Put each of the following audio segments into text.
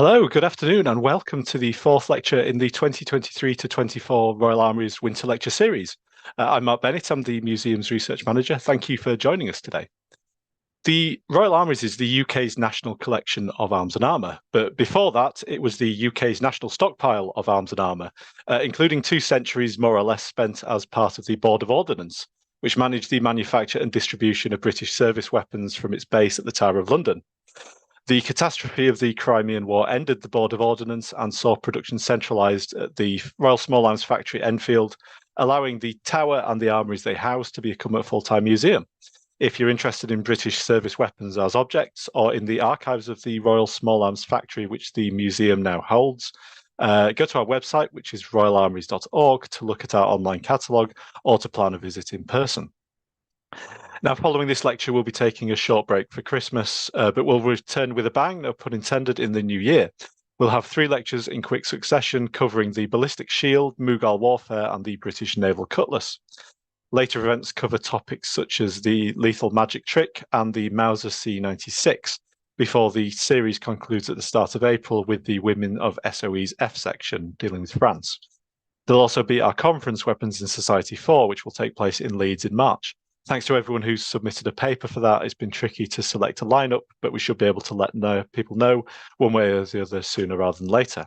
Hello, good afternoon, and welcome to the fourth lecture in the 2023 to 24 Royal Armouries Winter Lecture Series. I'm Mark Bennett, I'm the Museum's Research Manager. Thank you for joining us today. The Royal Armouries is the UK's national collection of arms and armour, but before that, it was the UK's national stockpile of arms and armour, including 2 centuries more or less spent as part of the Board of Ordnance, which managed the manufacture and distribution of British service weapons from its base at the Tower of London. The catastrophe of the Crimean War ended the Board of Ordnance and saw production centralised at the Royal Small Arms Factory Enfield, allowing the tower and the armouries they house to become a full-time museum. If you're interested in British service weapons as objects or in the archives of the Royal Small Arms Factory, which the museum now holds, go to our website, which is royalarmouries.org, to look at our online catalogue or to plan a visit in person. Now, following this lecture, we'll be taking a short break for Christmas, but we'll return with a bang, no pun intended, in the new year. We'll have 3 lectures in quick succession covering the ballistic shield, Mughal warfare, and the British naval cutlass. Later events cover topics such as the lethal magic trick and the Mauser C96, before the series concludes at the start of April with the Women of SOE's F section dealing with France. There'll also be our conference Weapons in Society 4, which will take place in Leeds in March. Thanks to everyone who's submitted a paper for that. It's been tricky to select a lineup, but we should be able to let people know one way or the other sooner rather than later.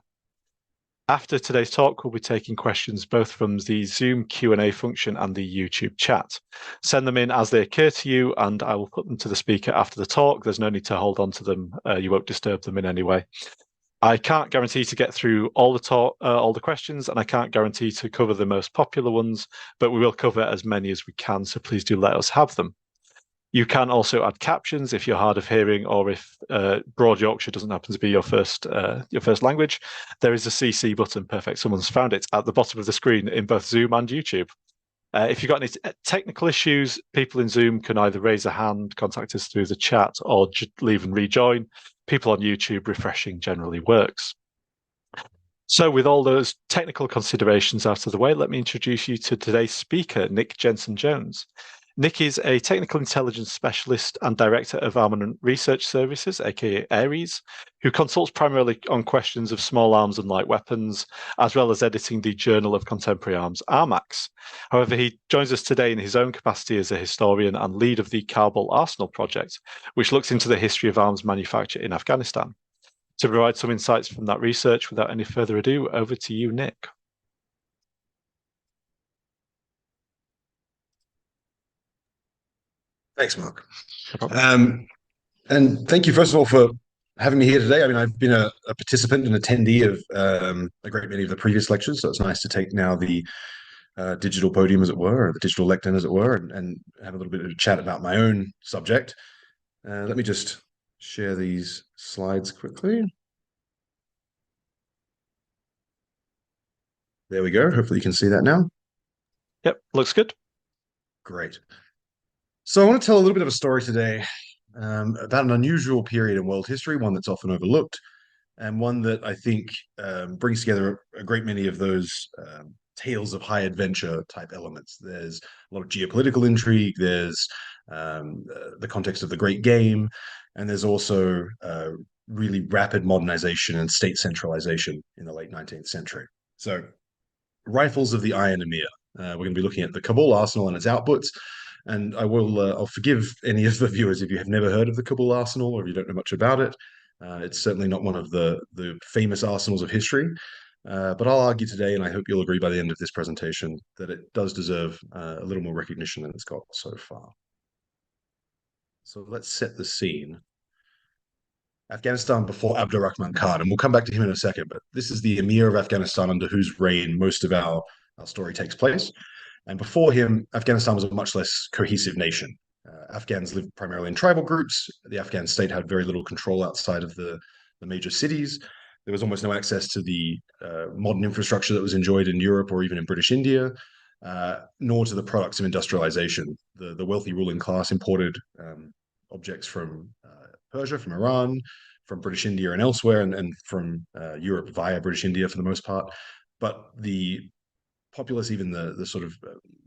After today's talk, we'll be taking questions both from the Zoom Q&A function and the YouTube chat. Send them in as they occur to you, and I will put them to the speaker after the talk. There's no need to hold on to them. You won't disturb them in any way. I can't guarantee to get through all the questions, and I can't guarantee to cover the most popular ones, but we will cover as many as we can, so please do let us have them. You can also add captions if you're hard of hearing, or if Broad Yorkshire doesn't happen to be your first language. There is a CC button, perfect, someone's found it, at the bottom of the screen in both Zoom and YouTube. If you've got any technical issues, people in Zoom can either raise a hand, contact us through the chat, or leave and rejoin. People on YouTube, refreshing generally works. So with all those technical considerations out of the way, let me introduce you to today's speaker, Nick Jenzen-Jones. Nick is a technical intelligence specialist and director of Armament Research Services, aka ARES, who consults primarily on questions of small arms and light weapons, as well as editing the Journal of Contemporary Arms, Armax. However, he joins us today in his own capacity as a historian and lead of the Kabul Arsenal project, which looks into the history of arms manufacture in Afghanistan. To provide some insights from that research, without any further ado, over to you, Nick. Thanks, Mark. And thank you, first of all, for having me here today. I mean, I've been a participant and attendee of a great many of the previous lectures, so it's nice to take now the digital podium, as it were, or the digital lectern, as it were, and have a little bit of a chat about my own subject. Let me just share these slides quickly. There we go. Hopefully you can see that now. Yep, looks good. Great. So I want to tell a little bit of a story today about an unusual period in world history, one that's often overlooked, and one that I think brings together a great many of those tales of high adventure type elements. There's a lot of geopolitical intrigue, there's the context of the Great Game, and there's also really rapid modernization and state centralization in the late 19th century. So, rifles of the Iron Emir. We're going to be looking at the Kabul arsenal and its outputs. And I'll forgive any of the viewers if you have never heard of the Kabul arsenal or if you don't know much about it. It's certainly not one of the famous arsenals of history. But I'll argue today, and I hope you'll agree by the end of this presentation, that it does deserve a little more recognition than it's got so far. So let's set the scene. Afghanistan before Abdurrahman Khan, and we'll come back to him in a second, but this is the Emir of Afghanistan under whose reign most of our story takes place. And before him, Afghanistan was a much less cohesive nation. Afghans lived primarily in tribal groups. The Afghan state had very little control outside of the major cities. There was almost no access to the modern infrastructure that was enjoyed in Europe or even in British India, nor to the products of industrialization. The wealthy ruling class imported objects from Persia, from Iran, from British India and elsewhere, and from Europe via British India for the most part. But the populace, even the sort of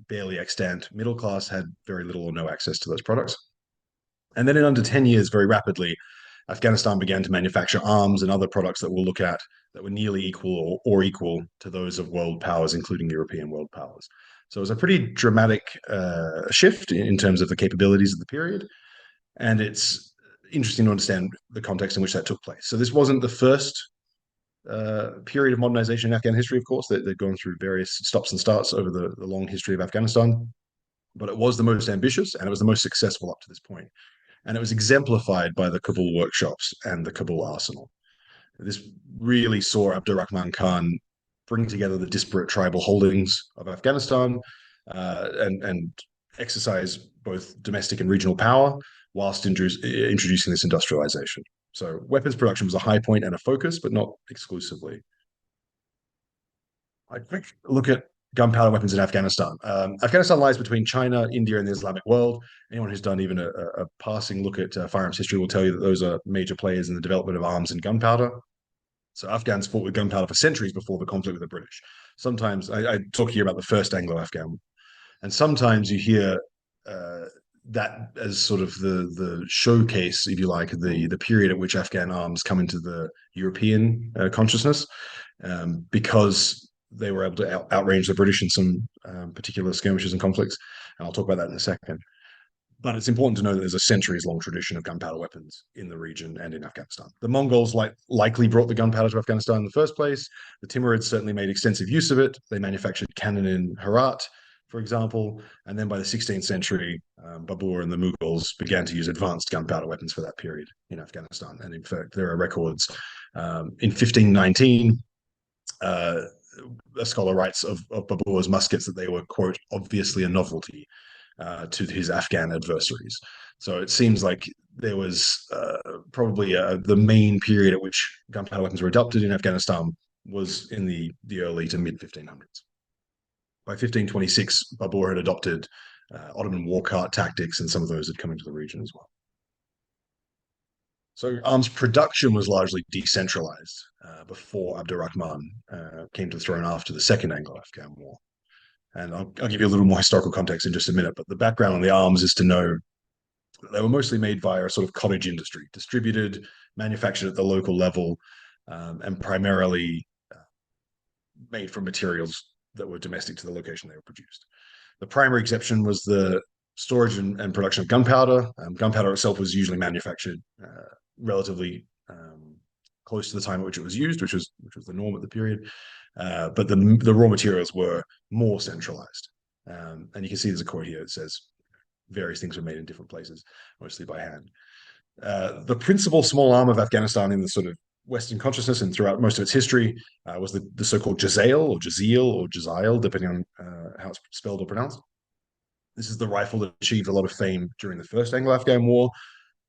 barely extant middle class, had very little or no access to those products. And then in under 10 years, very rapidly, Afghanistan began to manufacture arms and other products that we'll look at that were nearly equal or equal to those of world powers, including European world powers. So it was a pretty dramatic shift in terms of the capabilities of the period. And it's interesting to understand the context in which that took place. So this wasn't the first period of modernization in Afghan history, of course. They've gone through various stops and starts over the long history of Afghanistan, but it was the most ambitious and it was the most successful up to this point. And it was exemplified by the Kabul workshops and the Kabul arsenal. This really saw Abdurrahman Khan bring together the disparate tribal holdings of Afghanistan and exercise both domestic and regional power whilst introducing this industrialization. So weapons production was a high point and a focus, but not exclusively. I quick look at gunpowder weapons in Afghanistan. Afghanistan lies between China, India, and the Islamic world. Anyone who's done even a passing look at firearms history will tell you that those are major players in the development of arms and gunpowder. So Afghans fought with gunpowder for centuries before the conflict with the British. Sometimes I talk here about the first Anglo-Afghan, and sometimes you hear that as sort of the showcase, if you like, the period at which Afghan arms come into the European consciousness, because they were able to outrange the British in some particular skirmishes and conflicts. And I'll talk about that in a second. But it's important to know that there's a centuries-long tradition of gunpowder weapons in the region and in Afghanistan. The Mongols likely brought the gunpowder to Afghanistan in the first place. The Timurids certainly made extensive use of it. They manufactured cannon in Herat, for example. And then by the 16th century, Babur and the Mughals began to use advanced gunpowder weapons for that period in Afghanistan. And in fact, there are records in 1519, a scholar writes of Babur's muskets that they were, quote, obviously a novelty to his Afghan adversaries. So it seems like there was probably the main period at which gunpowder weapons were adopted in Afghanistan was in the early to mid 1500s. By 1526, Babur had adopted Ottoman war cart tactics, and some of those had come into the region as well. So arms production was largely decentralized before Abdurrahman came to the throne after the Second Anglo-Afghan War. And I'll give you a little more historical context in just a minute, but the background on the arms is to know that they were mostly made via a sort of cottage industry, distributed, manufactured at the local level, and primarily made from materials that were domestic to the location they were produced. The primary exception was the storage and production of gunpowder. Gunpowder itself was usually manufactured relatively close to the time at which it was used, which was the norm at the period. But the raw materials were more centralized. And you can see there's a quote here that says various things were made in different places, mostly by hand. The principal small arm of Afghanistan in the sort of Western consciousness and throughout most of its history was the so-called Jazail or Jazil or Jazail, depending on how it's spelled or pronounced. This is the rifle that achieved a lot of fame during the First Anglo-Afghan War.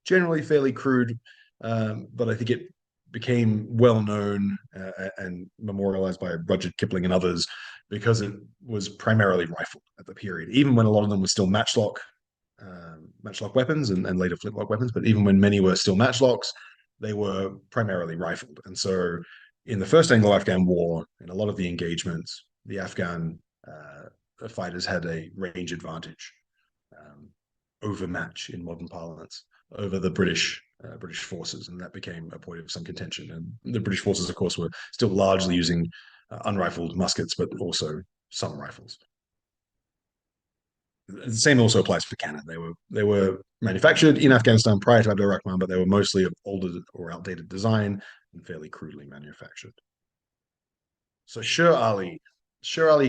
Generally fairly crude, but I think it became well known and memorialized by Rudyard Kipling and others because it was primarily rifled at the period, even when a lot of them were still matchlock weapons and later flintlock weapons. But even when many were still matchlocks, they were primarily rifled. And so in the First Anglo-Afghan War, in a lot of the engagements, the Afghan fighters had a range advantage, overmatch in modern parlance, over the British forces, and that became a point of some contention. And the British forces, of course, were still largely using unrifled muskets, but also some rifles. The same also applies for cannon. They were manufactured in Afghanistan prior to Abdurrahman, but they were mostly of older or outdated design and fairly crudely manufactured. So Sher Ali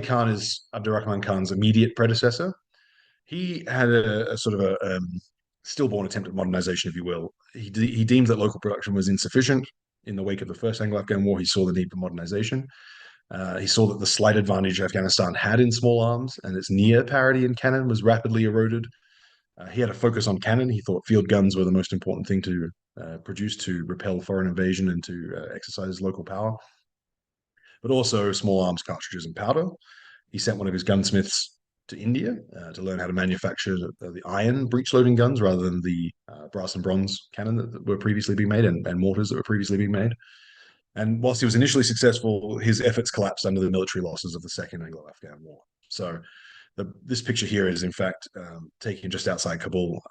Khan is Abdurrahman Khan's immediate predecessor. He had a sort of a stillborn attempt at modernization, if you will. He deemed that local production was insufficient. In the wake of the First Anglo-Afghan War, he saw the need for modernization. He saw that the slight advantage Afghanistan had in small arms and its near parity in cannon was rapidly eroded. He had a focus on cannon. He thought field guns were the most important thing to produce to repel foreign invasion and to exercise local power, but also small arms, cartridges, and powder. He sent one of his gunsmiths to India to learn how to manufacture the iron breech-loading guns rather than the brass and bronze cannon that were previously being made and mortars that were previously being made. And whilst he was initially successful, his efforts collapsed under the military losses of the Second Anglo-Afghan War. So this picture here is, in fact, taken just outside Kabul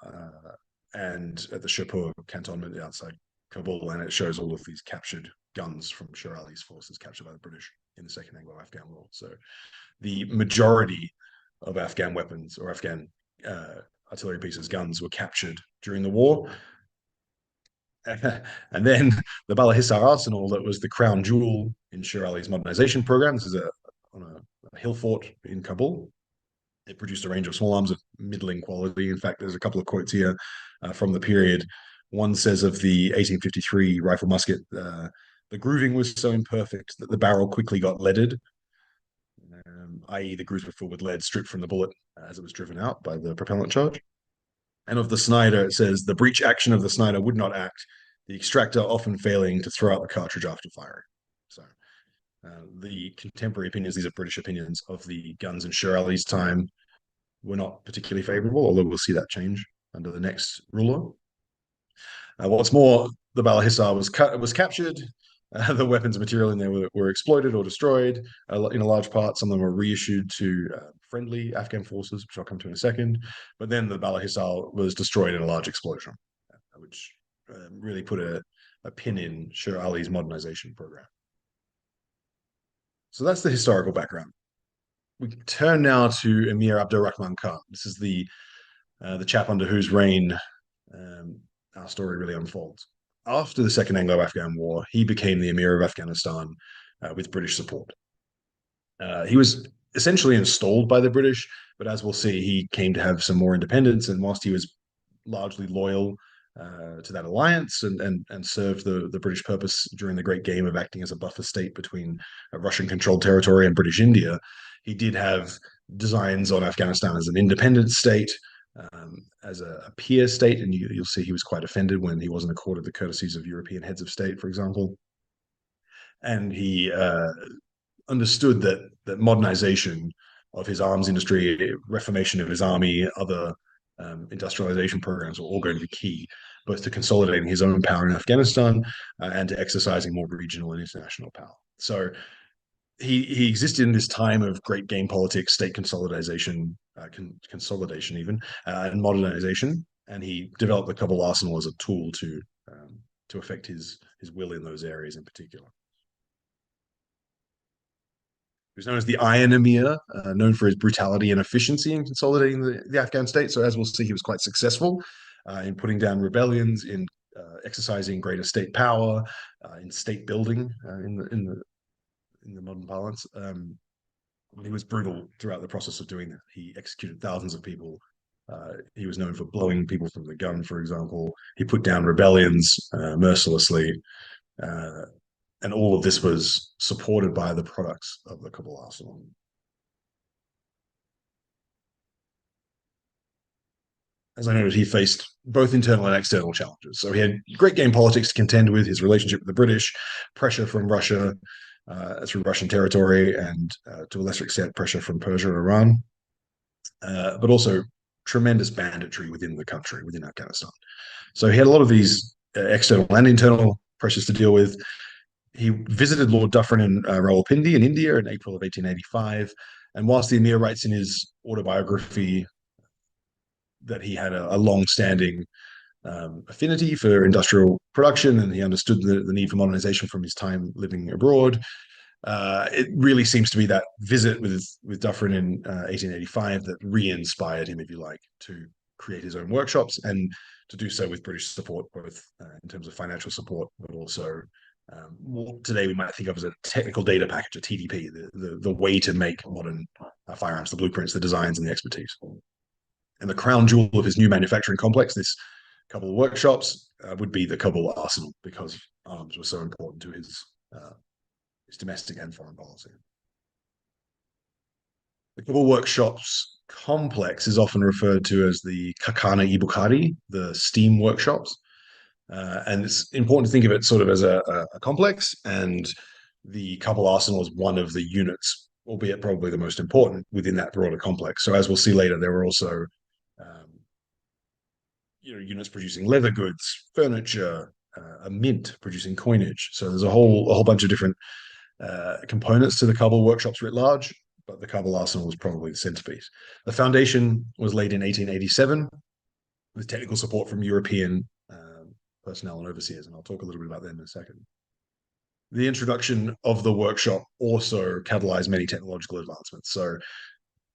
and at the Shirpur cantonment outside Kabul, and it shows all of these captured guns from Sher Ali's forces captured by the British in the Second Anglo-Afghan War. So the majority of Afghan weapons or Afghan artillery pieces, guns, were captured during the war. And then the Bala Hissar arsenal, that was the crown jewel in Sher Ali's modernization program. This is on a hill fort in Kabul. It produced a range of small arms of middling quality. In fact, there's a couple of quotes here from the period. One says of the 1853 rifle musket, the grooving was so imperfect that the barrel quickly got leaded, i.e. the grooves were filled with lead stripped from the bullet as it was driven out by the propellant charge. And of the Snyder, it says the breech action of the Snyder would not act, the extractor often failing to throw out the cartridge after firing. So the contemporary opinions, these are British opinions, of the guns in Sher Ali's time were not particularly favorable, although we'll see that change under the next ruler. What's more, the Bala Hissar was captured. The weapons and material in there were exploited or destroyed in a large part. Some of them were reissued to friendly Afghan forces, which I'll come to in a second. But then the Bala Hissar was destroyed in a large explosion, which really put a pin in Sher Ali's modernization program. So that's the historical background. We turn now to Emir Abdurrahman Khan. This is the chap under whose reign our story really unfolds. After the Second Anglo-Afghan War, he became the Emir of Afghanistan with British support. He was essentially installed by the British, but as we'll see, he came to have some more independence. And whilst he was largely loyal to that alliance and served the British purpose during the Great Game of acting as a buffer state between a Russian-controlled territory and British India, he did have designs on Afghanistan as an independent state, as a peer state, and you'll see he was quite offended when he wasn't accorded the courtesies of European heads of state, for example. And he understood that modernization of his arms industry, reformation of his army, other industrialization programs were all going to be key, both to consolidating his own power in Afghanistan and to exercising more regional and international power. So he existed in this time of great game politics, state consolidation, consolidation even, and modernization. And he developed the Kabul arsenal as a tool to affect his will in those areas in particular. He was known as the Iron Emir, known for his brutality and efficiency in consolidating the Afghan state. So as we'll see, he was quite successful in putting down rebellions, in exercising greater state power, in state building in the modern parlance. He was brutal throughout the process of doing that. He executed thousands of people. He was known for blowing people from the gun, for example. He put down rebellions mercilessly. And all of this was supported by the products of the Kabul arsenal. As I noted, he faced both internal and external challenges. So he had great game politics to contend with, his relationship with the British, pressure from Russia through Russian territory, and to a lesser extent, pressure from Persia and Iran, but also tremendous banditry within the country, within Afghanistan. So he had a lot of these external and internal pressures to deal with. He visited Lord Dufferin in Rawalpindi in India in April of 1885. And whilst the Emir writes in his autobiography that he had a long-standing affinity for industrial production and he understood the need for modernization from his time living abroad, it really seems to be that visit with Dufferin in 1885 that re-inspired him, if you like, to create his own workshops and to do so with British support, both in terms of financial support, but also what today we might think of as a technical data package, a TDP, the way to make modern firearms, the blueprints, the designs, and the expertise. And the crown jewel of his new manufacturing complex, this Kabul workshops, would be the Kabul arsenal, because arms were so important to his domestic and foreign policy. The Kabul workshops complex is often referred to as the Kakana-i Bukhari, the steam workshops. And it's important to think of it sort of as a complex, and the Kabul arsenal is one of the units, albeit probably the most important within that broader complex. So as we'll see later, there were also units producing leather goods, furniture, a mint producing coinage. So there's a whole bunch of different components to the Kabul workshops writ large, but the Kabul arsenal was probably the centerpiece. The foundation was laid in 1887 with technical support from European personnel and overseers, and I'll talk a little bit about them in a second. The introduction of the workshop also catalyzed many technological advancements. So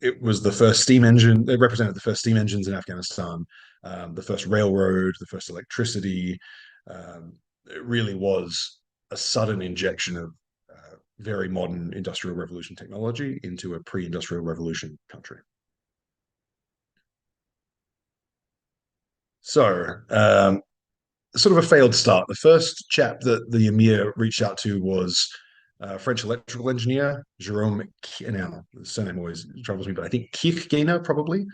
it was the first steam engine. It represented the first steam engines in Afghanistan, the first railroad, the first electricity. It really was a sudden injection of very modern industrial revolution technology into a pre-industrial revolution country. So, sort of a failed start. The first chap that the Emir reached out to was a French electrical engineer, Jerome. Now, the surname always troubles me, but I think Kirchgainer, probably.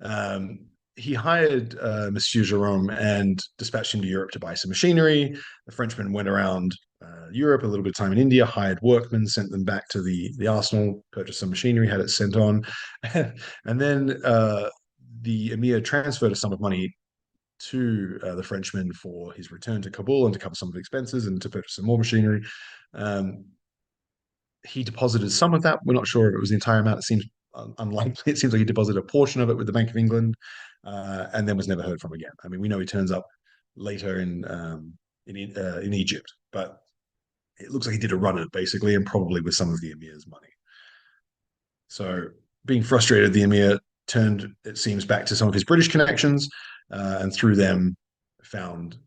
Um, he hired Monsieur Jerome and dispatched him to Europe to buy some machinery. The Frenchman went around Europe, a little bit of time in India, hired workmen, sent them back to the arsenal, purchased some machinery, had it sent on. And then the Emir transferred a sum of money to the Frenchman for his return to Kabul and to cover some of the expenses and to purchase some more machinery. Um, he deposited some of that. We're not sure if it was the entire amount. It seems unlikely. It seems like he deposited a portion of it with the Bank of England, and then was never heard from again. I mean, we know he turns up later in Egypt, but it looks like he did a run at it basically, and probably with some of the Emir's money. So, being frustrated, the Emir turned, it seems, back to some of his British connections, and through them found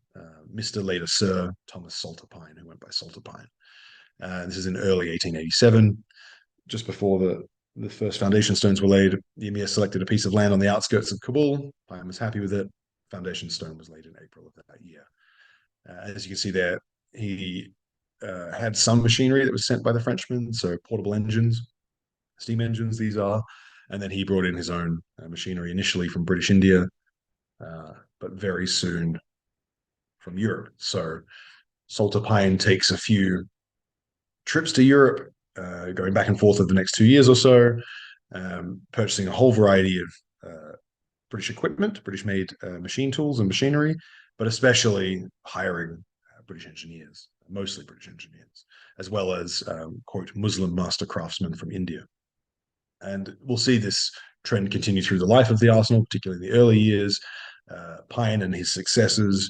Mr. later Sir Thomas Salterpine, who went by Salterpine. This is in early 1887, just before the first foundation stones were laid. The Emir selected a piece of land on the outskirts of Kabul. Pine was happy with it. Foundation stone was laid in April of that year. As you can see there, he had some machinery that was sent by the Frenchmen, so portable engines, steam engines, these are. And then he brought in his own machinery initially from British India, but very soon from Europe. So Salterpine takes a few trips to Europe, going back and forth over the next 2 years or so, purchasing a whole variety of British equipment, British-made machine tools and machinery, but especially hiring British engineers, mostly British engineers, as well as, quote, Muslim master craftsmen from India. And we'll see this trend continue through the life of the arsenal, particularly in the early years. Pine and his successors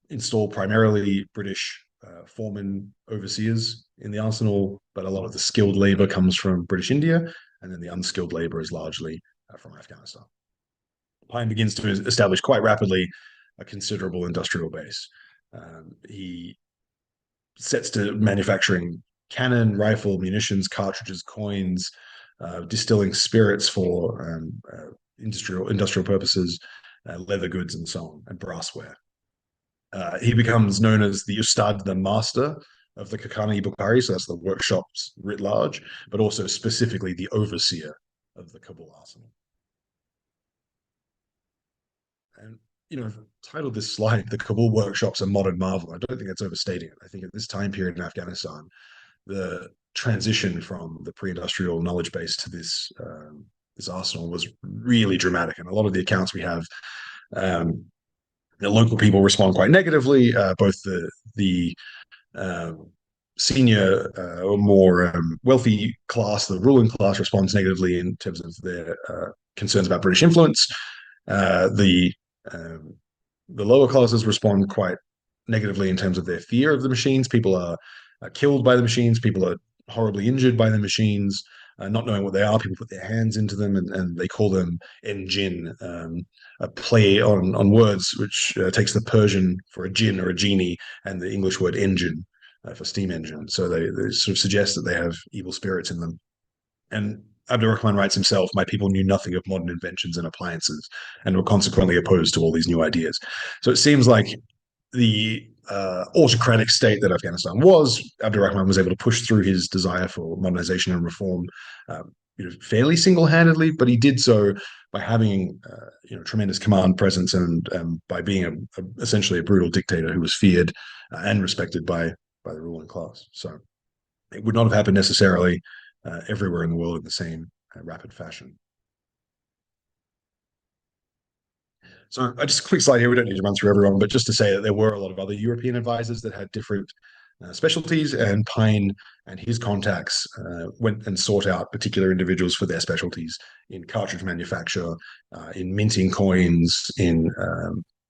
installed primarily British foremen, overseers in the arsenal, but a lot of the skilled labor comes from British India, and then the unskilled labor is largely from Afghanistan. Pine begins to establish quite rapidly a considerable industrial base. He sets to manufacturing cannon, rifle, munitions, cartridges, coins, distilling spirits for industrial purposes, leather goods, and so on, and brassware. He becomes known as the Ustad, the master of the Kakani Bukhari, so that's the workshops writ large, but also specifically the overseer of the Kabul arsenal. And, I've titled this slide, The Kabul Workshops, a Modern Marvel. I don't think that's overstating it. I think at this time period in Afghanistan, the transition from the pre-industrial knowledge base to this arsenal was really dramatic. And a lot of the accounts we have, the local people respond quite negatively. Both the senior or more wealthy class, the ruling class, responds negatively in terms of their concerns about British influence. The lower classes respond quite negatively in terms of their fear of the machines. People are killed by the machines. People are horribly injured by the machines. Not knowing what they are, people put their hands into them, and they call them engine, a play on words, which takes the Persian for a jinn or a genie, and the English word engine for steam engine. So they sort of suggest that they have evil spirits in them. And Abdurrahman writes himself, my people knew nothing of modern inventions and appliances and were consequently opposed to all these new ideas. So it seems like the autocratic state that Afghanistan was, Abdurrahman was able to push through his desire for modernization and reform fairly single-handedly, but he did so by having tremendous command presence and by being essentially a brutal dictator who was feared and respected by the ruling class. So it would not have happened necessarily everywhere in the world in the same rapid fashion. So just a quick slide here. We don't need to run through everyone, but just to say that there were a lot of other European advisors that had different specialties, and Pine and his contacts went and sought out particular individuals for their specialties in cartridge manufacture, in minting coins, in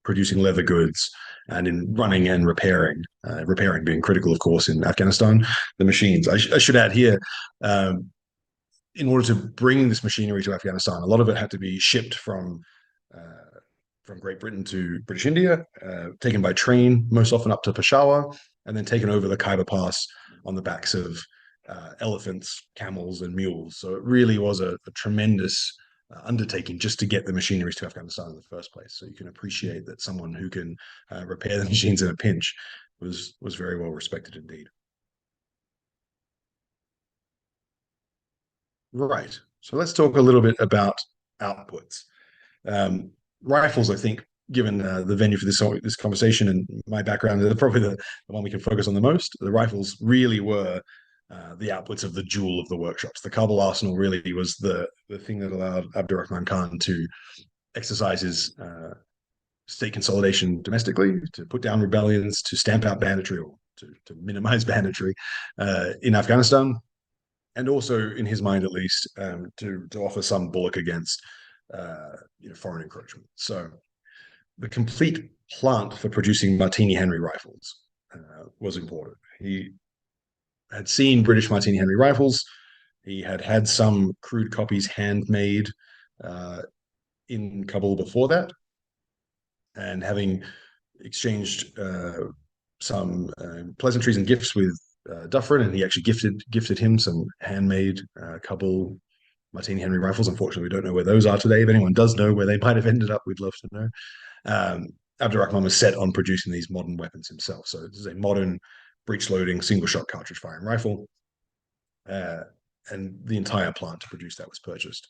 producing leather goods and in running and repairing. Repairing being critical, of course, in Afghanistan. The machines. I should add here. In order to bring this machinery to Afghanistan, a lot of it had to be shipped from Great Britain to British India, taken by train, most often up to Peshawar, and then taken over the Khyber Pass on the backs of elephants, camels, and mules. So it really was a tremendous undertaking just to get the machineries to Afghanistan in the first place. So you can appreciate that someone who can repair the machines in a pinch was very well respected indeed. Right. So let's talk a little bit about outputs. Rifles, I think, given the venue for this conversation and my background, are probably the one we can focus on the most. The rifles really were the outputs of the jewel of the workshops. The Kabul arsenal really was the thing that allowed Abdurrahman Khan to exercise his state consolidation domestically, to put down rebellions, to stamp out banditry, or to minimize banditry in Afghanistan, and also, in his mind at least, to offer some bulwark against foreign encroachment. So the complete plant for producing Martini Henry rifles was important. He had seen British Martini Henry rifles. He had had some crude copies handmade in Kabul before that, and having exchanged some pleasantries and gifts with Dufferin, and he actually gifted him some handmade Kabul Martini Henry rifles. Unfortunately, we don't know where those are today. If anyone does know where they might have ended up, we'd love to know. Abdurrahman was set on producing these modern weapons himself. So this is a modern breech-loading, single-shot cartridge firing rifle. And the entire plant to produce that was purchased.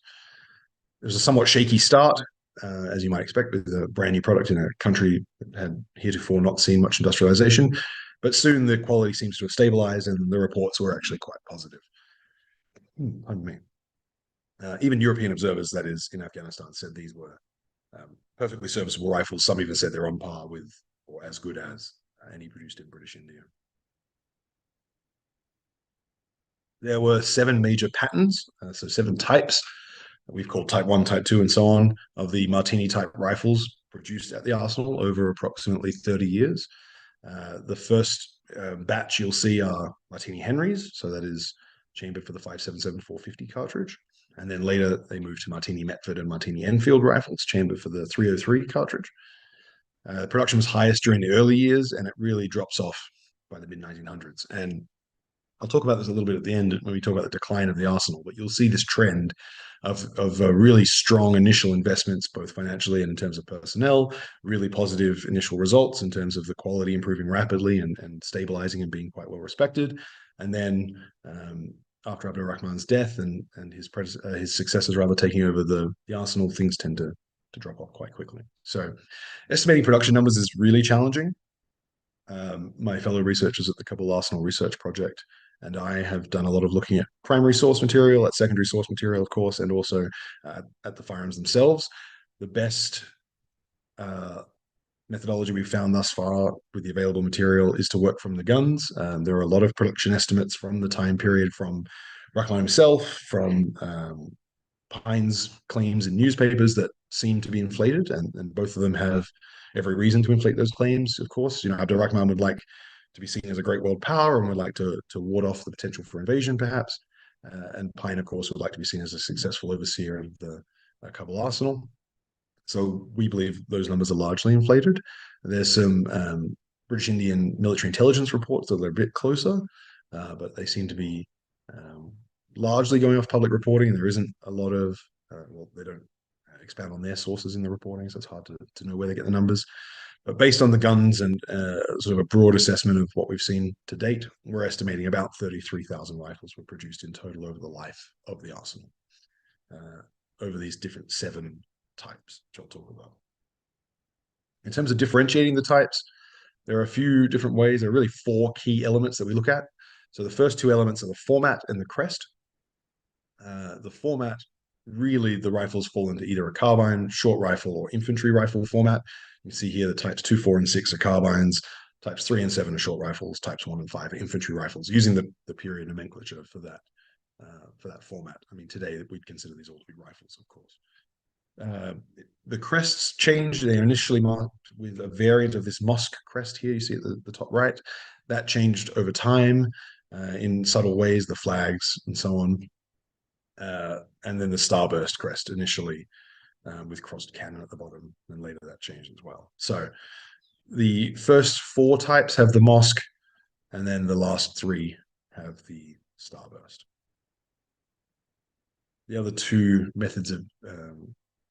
It was a somewhat shaky start, as you might expect, with a brand new product in a country that had heretofore not seen much industrialization. But soon the quality seems to have stabilized, and the reports were actually quite positive. Pardon me. Even European observers, that is, in Afghanistan, said these were perfectly serviceable rifles. Some even said they're on par with, or as good as, any produced in British India. There were 7 major patterns, so 7 types. We've called Type 1, Type 2, and so on, of the Martini type rifles produced at the arsenal over approximately 30 years. The first batch you'll see are Martini Henrys, so that is chambered for the 5.77 450 cartridge. And then later they moved to Martini Metford and Martini Enfield rifles, chambered for the 303 cartridge. Production was highest during the early years, and it really drops off by the mid-1900s. And I'll talk about this a little bit at the end when we talk about the decline of the arsenal, but you'll see this trend of really strong initial investments, both financially and in terms of personnel, really positive initial results in terms of the quality improving rapidly and stabilizing and being quite well respected. And then after Abdur Rahman's death and his successors rather taking over the arsenal, things tend to drop off quite quickly. So estimating production numbers is really challenging. My fellow researchers at the Kabul Arsenal Research Project and I have done a lot of looking at primary source material, at secondary source material, of course, and also at the firearms themselves. The best methodology we've found thus far with the available material is to work from the guns. There are a lot of production estimates from the time period from Rahman himself, from Pine's claims in newspapers that seem to be inflated, and both of them have every reason to inflate those claims, of course. Abdur Rahman would like to be seen as a great world power and would like to ward off the potential for invasion, perhaps. And Pine, of course, would like to be seen as a successful overseer of the Kabul arsenal. So we believe those numbers are largely inflated. There's some British Indian military intelligence reports that are a bit closer, but they seem to be largely going off public reporting. There isn't a lot of, they don't expand on their sources in the reporting, so it's hard to know where they get the numbers. But based on the guns and sort of a broad assessment of what we've seen to date, we're estimating about 33,000 rifles were produced in total over the life of the arsenal, over these different 7 types, which I'll talk about. In terms of differentiating the types, there are a few different ways. There are really 4 key elements that we look at. So the first 2 elements are the format and the crest. The format, really the rifles fall into either a carbine, short rifle, or infantry rifle format. You see here the types 2, 4, and 6 are carbines, types 3 and 7 are short rifles, types 1 and 5 are infantry rifles, using the period nomenclature for that format. I mean, today we'd consider these all to be rifles, of course. Uh, the crests changed. They initially marked with a variant of this mosque crest here. You see at the top right. That changed over time in subtle ways, the flags and so on. And then the starburst crest initially with crossed cannon at the bottom, and later that changed as well. So the first four types have the mosque, and then the last three have the starburst. The other two methods of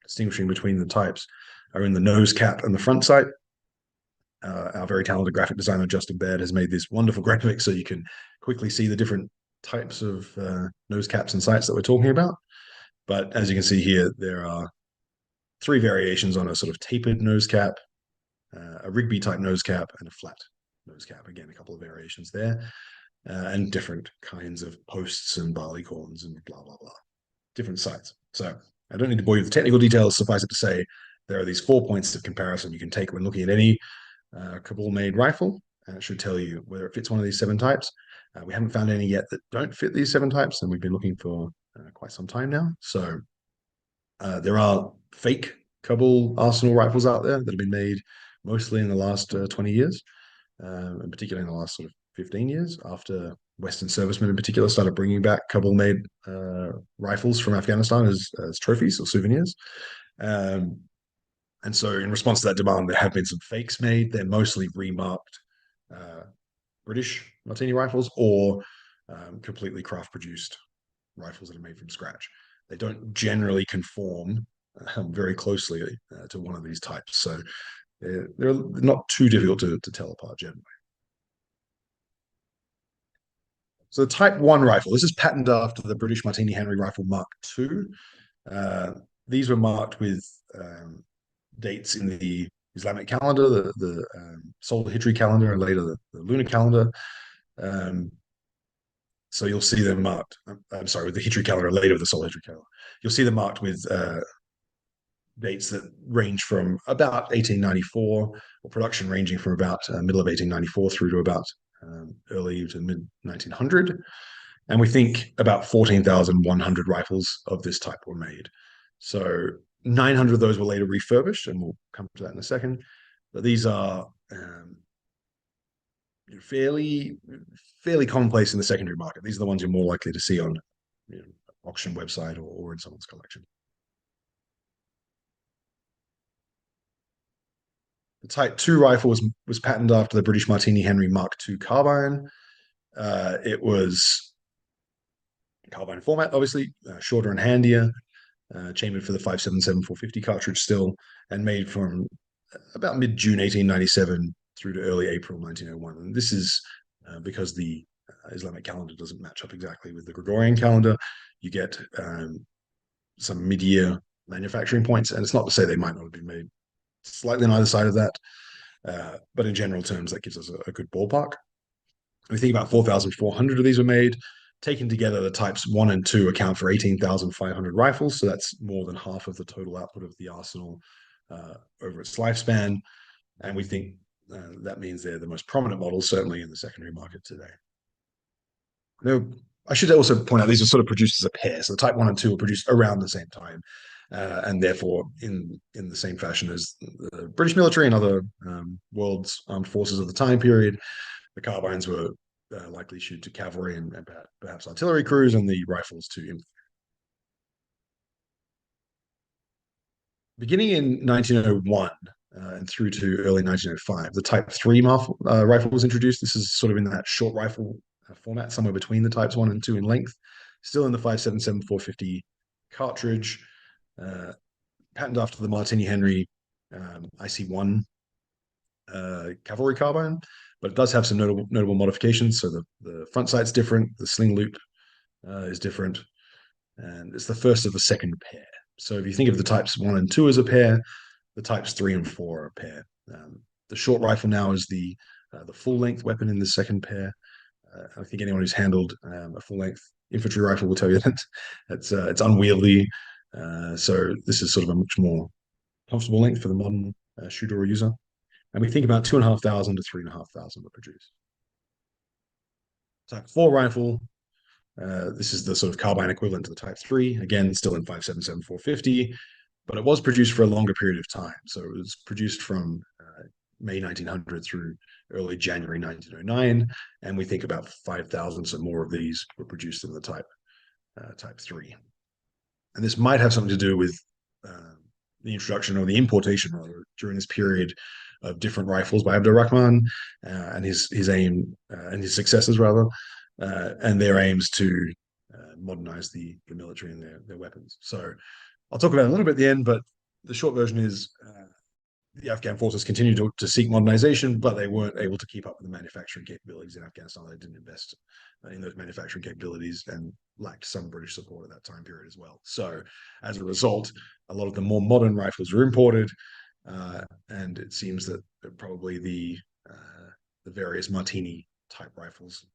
distinguishing between the types are in the nose cap and the front sight. Our very talented graphic designer Justin Baird has made this wonderful graphic so you can quickly see the different types of nose caps and sights that we're talking about. But as you can see here, there are three variations on a sort of tapered nose cap, a Rigby type nose cap, and a flat nose cap. Again, a couple of variations there, and different kinds of posts and barleycorns and blah, blah, blah. Different sights. So I don't need to bore you with the technical details. Suffice it to say, there are these 4 points of comparison you can take when looking at any Kabul made rifle. And it should tell you whether it fits one of these 7 types. We haven't found any yet that don't fit these 7 types, and we've been looking for quite some time now. So there are fake Kabul arsenal rifles out there that have been made mostly in the last 20 years, and particularly in the last sort of 15 years, after Western servicemen in particular started bringing back Kabul-made rifles from Afghanistan as trophies or souvenirs. And so in response to that demand, there have been some fakes made. They're mostly remarked British Martini rifles or completely craft-produced rifles that are made from scratch. They don't generally conform very closely to one of these types. So they're not too difficult to tell apart generally. So the Type 1 rifle, this is patterned after the British Martini Henry Rifle Mark II. These were marked with dates in the Islamic calendar, the solar Hijri calendar, and later the lunar calendar. So you'll see them marked, I'm sorry, with the Hijri calendar, later with the solar Hijri calendar. You'll see them marked with dates that range from about 1894, or production ranging from about middle of 1894 through to about early to mid 1900. And we think about 14,100 rifles of this type were made. So 900 of those were later refurbished, and we'll come to that in a second. But these are fairly commonplace in the secondary market. These are the ones you're more likely to see on auction website or in someone's collection. The Type 2 rifle was patterned after the British Martini Henry Mark II carbine. It was carbine format, obviously, shorter and handier, chambered for the 5.77-450 cartridge still, and made from about mid-June 1897 through to early April 1901. And this is because the Islamic calendar doesn't match up exactly with the Gregorian calendar. You get some mid-year manufacturing points, and it's not to say they might not have been made slightly on either side of that, but in general terms, that gives us a good ballpark. We think about 4,400 of these were made. Taken together, the types 1 and 2 account for 18,500 rifles, so that's more than half of the total output of the arsenal over its lifespan. And we think that means they're the most prominent models, certainly in the secondary market today. Now, I should also point out these are sort of produced as a pair. So the Type 1 and 2 were produced around the same time, and therefore in the same fashion as the British military and other world's armed forces of the time period. The carbines were likely issued to cavalry and perhaps artillery crews, and the rifles to infantry. Beginning in 1901 and through to early 1905, the Type 3 rifle was introduced. This is sort of in that short rifle format, somewhere between the Types 1 and 2 in length, still in the 5.77-450 cartridge, patterned after the Martini Henry IC1 cavalry carbine, but it does have some notable modifications. So the front sight's different, the sling loop is different, and it's the first of the second pair. So if you think of the Types 1 and 2 as a pair, the Types 3 and 4 are a pair. The short rifle now is the full-length weapon in the second pair. I think anyone who's handled a full-length infantry rifle will tell you that it's unwieldy. So this is sort of a much more comfortable length for the modern shooter or user. And we think about 2,500 to 3,500 were produced. Type 4 rifle, this is the sort of carbine equivalent to the Type 3, again, still in 5.77-450. but it was produced for a longer period of time. So it was produced from May 1900 through early January 1909, and we think about 5,000 or more of these were produced in the Type 3. And this might have something to do with the introduction or the importation, rather, during this period of different rifles by Abdur Rahman and his aim and his successors, rather, and their aims to modernize the military and their weapons. So I'll talk about it a little bit at the end, but the short version is the Afghan forces continued to seek modernization, but they weren't able to keep up with the manufacturing capabilities in Afghanistan. They didn't invest in those manufacturing capabilities and lacked some British support at that time period as well. So as a result, a lot of the more modern rifles were imported, and it seems that probably the various Martini type rifles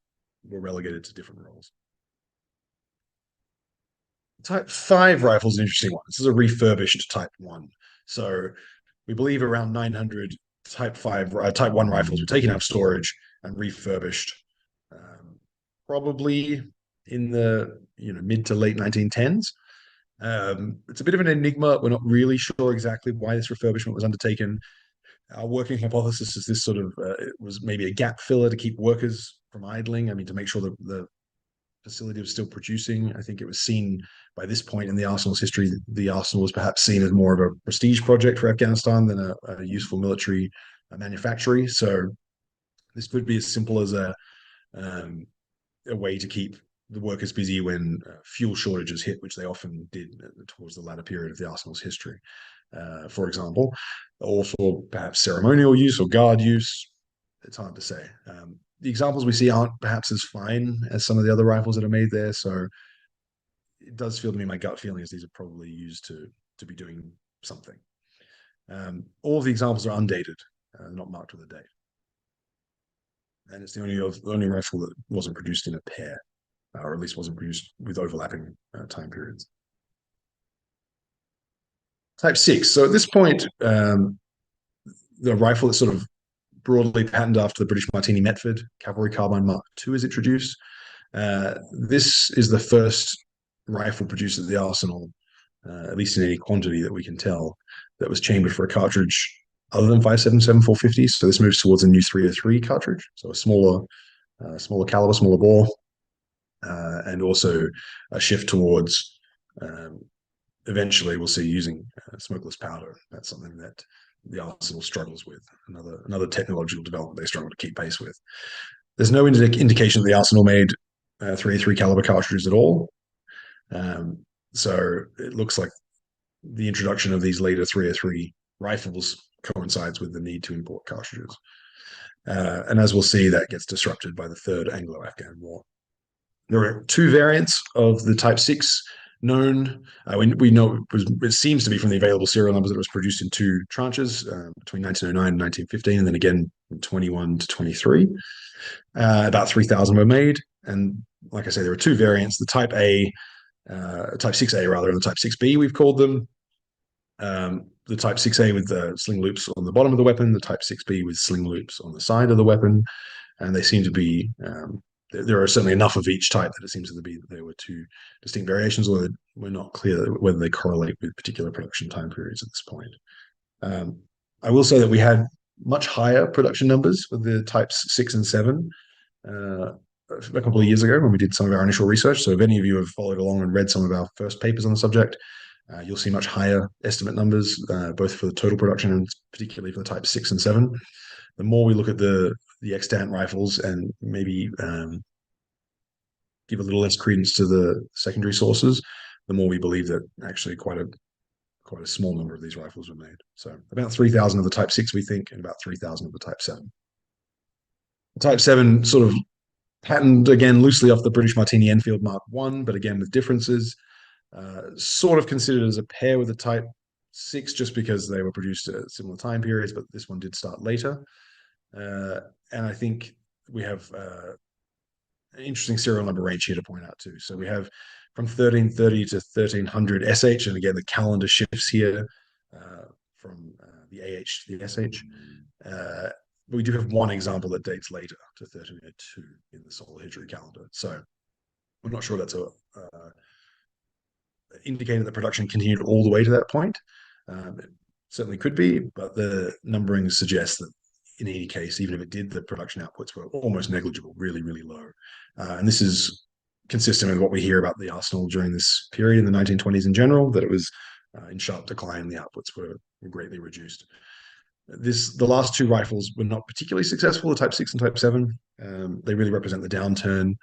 were relegated to different roles. Type 5 rifle is an interesting one. This is a refurbished Type 1. So we believe around 900 Type 1 rifles were taken out of storage and refurbished, probably in the mid to late 1910s. It's a bit of an enigma. We're not really sure exactly why this refurbishment was undertaken. Our working hypothesis is this sort of it was maybe a gap filler to keep workers from idling. I mean, to make sure that the facility was still producing. I think it was seen by this point in the arsenal's history, the arsenal was perhaps seen as more of a prestige project for Afghanistan than a useful military manufactory. So this could be as simple as a way to keep the workers busy when fuel shortages hit, which they often did towards the latter period of the arsenal's history, for example, or for perhaps ceremonial use or guard use. It's hard to say. The examples we see aren't perhaps as fine as some of the other rifles that are made there. So it does feel to me, my gut feeling is these are probably used to be doing something. All of the examples are undated, not marked with a date. And it's the only rifle that wasn't produced in a pair, or at least wasn't produced with overlapping time periods. Type 6. So at this point, the rifle is sort of broadly patterned after the British Martini Metford Cavalry Carbine Mark II is introduced. This is the first rifle produced at the arsenal, at least in any quantity that we can tell, that was chambered for a cartridge other than 5.77 450. So this moves towards a new 303 cartridge, so a smaller caliber, smaller bore, and also a shift towards eventually we'll see using smokeless powder. That's something that the arsenal struggles with. Another technological development they struggle to keep pace with. There's no indication that the arsenal made 303 caliber cartridges at all. So it looks like the introduction of these later 303 rifles coincides with the need to import cartridges. And as we'll see, that gets disrupted by the Third Anglo-Afghan War. There are two variants of the Type 6 known. We know it seems to be from the available serial numbers that it was produced in two tranches between 1909 and 1915, and then again from 21 to 23. About 3,000 were made. And like I say, there are two variants, the Type 6A rather, and the Type 6B, we've called them. The Type 6A with the sling loops on the bottom of the weapon, the Type 6B with sling loops on the side of the weapon. And they seem to be, there are certainly enough of each type that it seems to be that there were two distinct variations, although we're not clear whether they correlate with particular production time periods at this point. I will say that we had much higher production numbers with the Types 6 and 7 a couple of years ago when we did some of our initial research. So if any of you have followed along and read some of our first papers on the subject, you'll see much higher estimate numbers, both for the total production and particularly for the Type 6 and 7. The more we look at the extant rifles and maybe give a little less credence to the secondary sources, the more we believe that actually quite a small number of these rifles were made. So about 3,000 of the Type 6, we think, and about 3,000 of the Type 7. The Type 7 sort of patterned, again, loosely off the British Martini Enfield Mark I, but again with differences. Sort of considered as a pair with the Type 6 just because they were produced at similar time periods, but this one did start later. And I think we have an interesting serial number range here to point out too. So we have from 1330 to 1300 SH, and again, the calendar shifts here from the AH to the SH. But we do have one example that dates later to 1302 in the solar Hijri calendar. So we're not sure that's indicated that production continued all the way to that point. It certainly could be, but the numbering suggests that in any case, even if it did, the production outputs were almost negligible, really, really low. And this is consistent with what we hear about the arsenal during this period in the 1920s in general, that it was in sharp decline. The outputs were greatly reduced. The last two rifles were not particularly successful, the Type 6 and Type 7. They really represent the downturn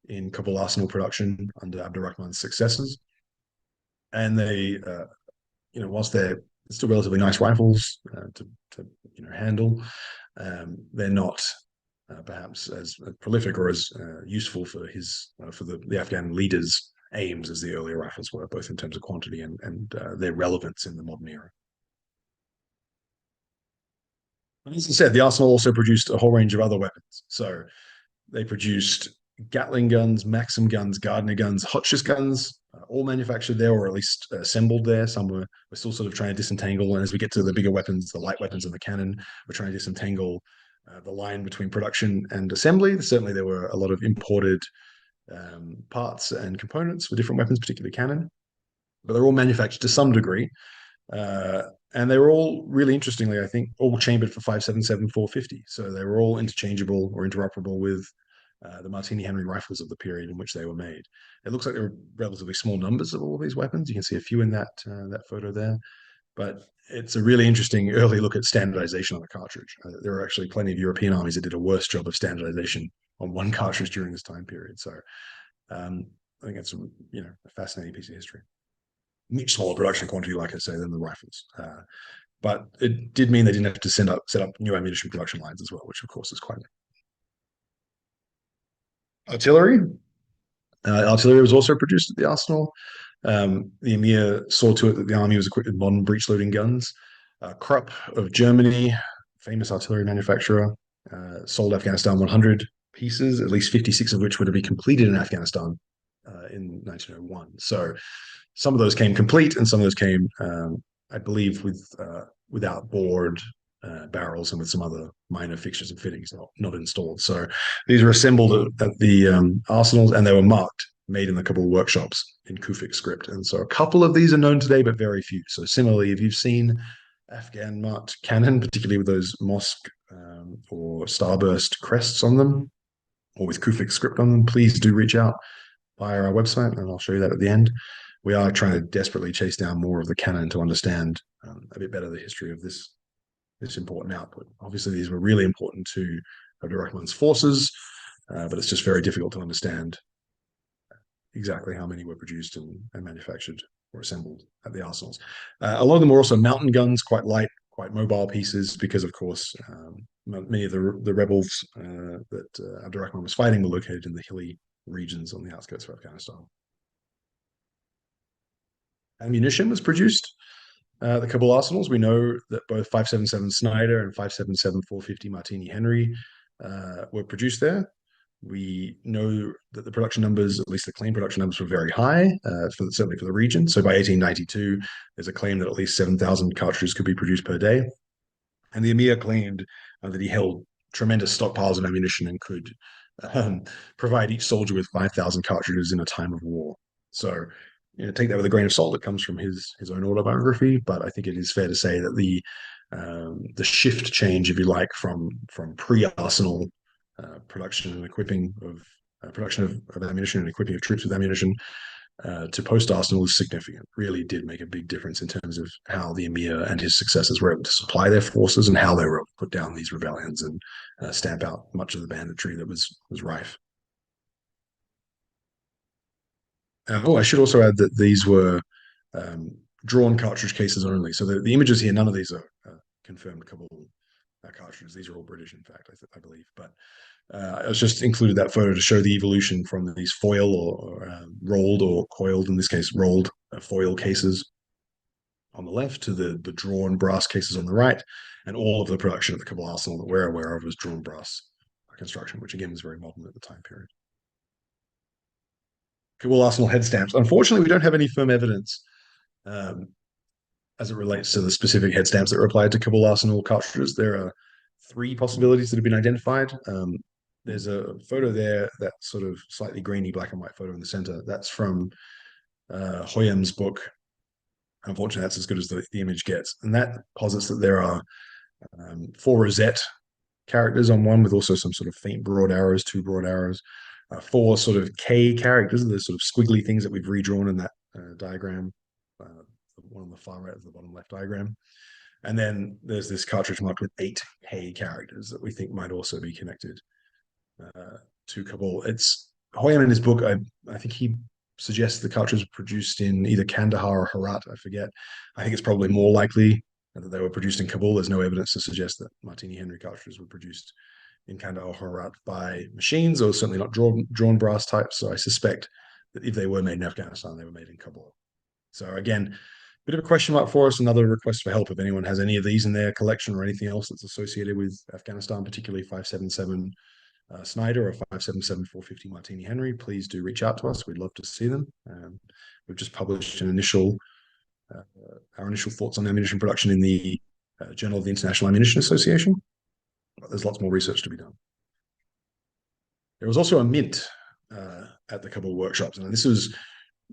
in Kabul arsenal production under Abdurrahman's successors. And they, whilst they're still relatively nice rifles to handle, they're not perhaps as prolific or as useful for the Afghan leaders' aims as the earlier rifles were, both in terms of quantity and their relevance in the modern era. As I said, the arsenal also produced a whole range of other weapons. So they produced Gatling guns, Maxim guns, Gardner guns, Hotchkiss guns, all manufactured there or at least assembled there. Some we're still sort of trying to disentangle. And as we get to the bigger weapons, the light weapons and the cannon, we're trying to disentangle the line between production and assembly. Certainly, there were a lot of imported parts and components for different weapons, particularly cannon, but they're all manufactured to some degree. And they were all really interestingly, I think, all chambered for 5.77 450. So they were all interchangeable or interoperable with the Martini Henry rifles of the period in which they were made. It looks like there were relatively small numbers of all of these weapons. You can see a few in that photo there, but it's a really interesting early look at standardization on a cartridge. There are actually plenty of European armies that did a worse job of standardization on one cartridge during this time period. So I think that's a fascinating piece of history. Much smaller production quantity, like I say, than the rifles. But it did mean they didn't have to set up new ammunition production lines as well, which of course is quite artillery. Artillery was also produced at the arsenal. The Emir saw to it that the army was equipped with modern breech-loading guns. Krupp of Germany, famous artillery manufacturer, sold Afghanistan 100 pieces, at least 56 of which were to be completed in Afghanistan in 1901. So some of those came complete, and some of those came, I believe, without board barrels and with some other minor fixtures and fittings not installed. So these were assembled at the arsenals, and they were marked, made in the Kabul workshops in Kufic script. And so a couple of these are known today, but very few. So similarly, if you've seen Afghan marked cannon, particularly with those mosque or starburst crests on them, or with Kufic script on them, please do reach out via our website, and I'll show you that at the end. We are trying to desperately chase down more of the cannon to understand a bit better the history of this important output. Obviously, these were really important to Abdurrahman's forces, but it's just very difficult to understand exactly how many were produced and manufactured or assembled at the arsenals. A lot of them were also mountain guns, quite light, quite mobile pieces, because of course many of the rebels that Abdurrahman was fighting were located in the hilly regions on the outskirts of Afghanistan. Ammunition was produced at the Kabul arsenals. We know that both 5.77 Snyder and 5.77 450 Martini Henry were produced there. We know that the production numbers, at least the claim production numbers, were very high, certainly for the region. So by 1892, there's a claim that at least 7,000 cartridges could be produced per day. And the Emir claimed that he held tremendous stockpiles of ammunition and could provide each soldier with 5,000 cartridges in a time of war. So take that with a grain of salt. It comes from his own autobiography, but I think it is fair to say that the shift change, if you like, from pre-arsenal production and equipping of production of ammunition and equipping of troops with ammunition to post-arsenal is significant. Really did make a big difference in terms of how the Emir and his successors were able to supply their forces and how they were able to put down these rebellions and stamp out much of the banditry that was rife. I should also add that these were drawn cartridge cases only. So the images here, none of these are confirmed Kabul cartridges. These are all British, in fact, I believe. But I just included that photo to show the evolution from these foil or rolled or coiled, in this case, rolled foil cases on the left to the drawn brass cases on the right. And all of the production at the Kabul arsenal that we're aware of was drawn brass construction, which again was very modern at the time period. Kabul arsenal head stamps. Unfortunately, we don't have any firm evidence as it relates to the specific head stamps that were applied to Kabul arsenal cartridges. There are 3 possibilities that have been identified. There's a photo there, that sort of slightly grainy black and white photo in the center. That's from Hoyam's book. Unfortunately, that's as good as the image gets. And that posits that there are four rosette characters on one, with also some sort of faint broad arrows, two broad arrows, four sort of K characters, the sort of squiggly things that we've redrawn in that diagram, one on the far right of the bottom left diagram. And then there's this cartridge marked with 8K characters that we think might also be connected to Kabul. It's Hoyam in his book, I think he suggests the cartridge was produced in either Kandahar or Herat, I forget. I think it's probably more likely that they were produced in Kabul. There's no evidence to suggest that Martini Henry cartridges were produced in Kandahar or Herat by machines, or certainly not drawn brass types. So I suspect that if they were made in Afghanistan, they were made in Kabul. So again, bit of a question mark for us. Another request for help if anyone has any of these in their collection or anything else that's associated with Afghanistan, particularly 577 Snyder or 577 450 Martini Henry, please do reach out to us. We'd love to see them. We've just published an our initial thoughts on ammunition production in the Journal of the International Ammunition Association. But there's lots more research to be done. There was also a mint at the Kabul workshops, and this was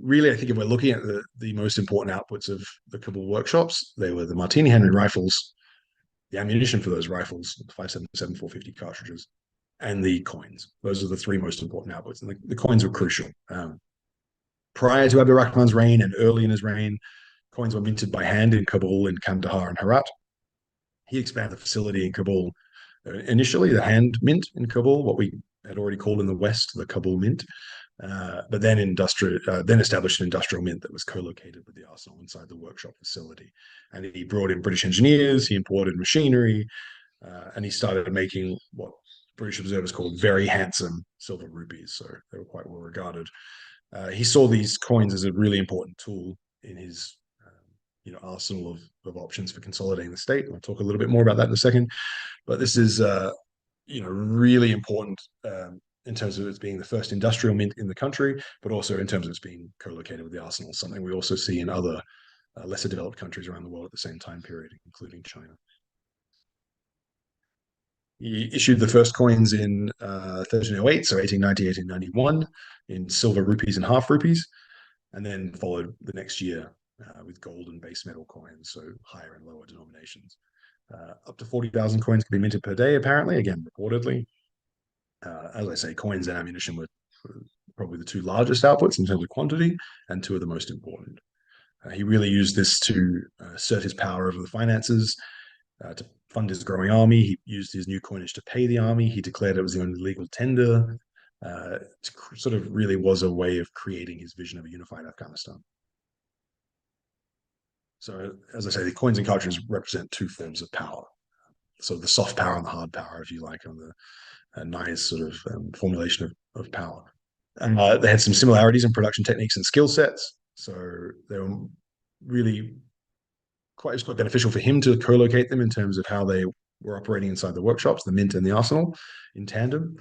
really, I think, if we're looking at the most important outputs of the Kabul workshops, they were the Martini Henry rifles, the ammunition for those rifles, the 577 450 cartridges, and the coins. Those are the three most important outputs, and the coins were crucial. Prior to Abdurrahman's reign and early in his reign, coins were minted by hand in Kabul, in Kandahar, and Herat. He expanded the facility in Kabul. Initially, the hand mint in Kabul, what we had already called in the West the Kabul Mint, but then established an industrial mint that was co-located with the arsenal inside the workshop facility. And he brought in British engineers, he imported machinery, and he started making what British observers called very handsome silver rupees. So they were quite well regarded. He saw these coins as a really important tool in his arsenal of options for consolidating the state. I'll talk a little bit more about that in a second. But this is really important in terms of its being the first industrial mint in the country, but also in terms of its being co-located with the arsenal, something we also see in other lesser developed countries around the world at the same time period, including China. He issued the first coins in 1308, so 1890, 1891, in silver rupees and half rupees, and then followed the next year with gold and base metal coins, so higher and lower denominations. Up to 40,000 coins can be minted per day, apparently, again, reportedly. As I say, coins and ammunition were probably the two largest outputs in terms of quantity, and two of the most important. He really used this to assert his power over the finances, to fund his growing army. He used his new coinage to pay the army. He declared it was the only legal tender. It sort of really was a way of creating his vision of a unified Afghanistan. So, as I say, the coins and cartridges represent two forms of power. So the soft power and the hard power, if you like, on the nice sort of formulation of power. And they had some similarities in production techniques and skill sets. So they were really quite beneficial for him to co-locate them in terms of how they were operating inside the workshops, the mint and the arsenal, in tandem.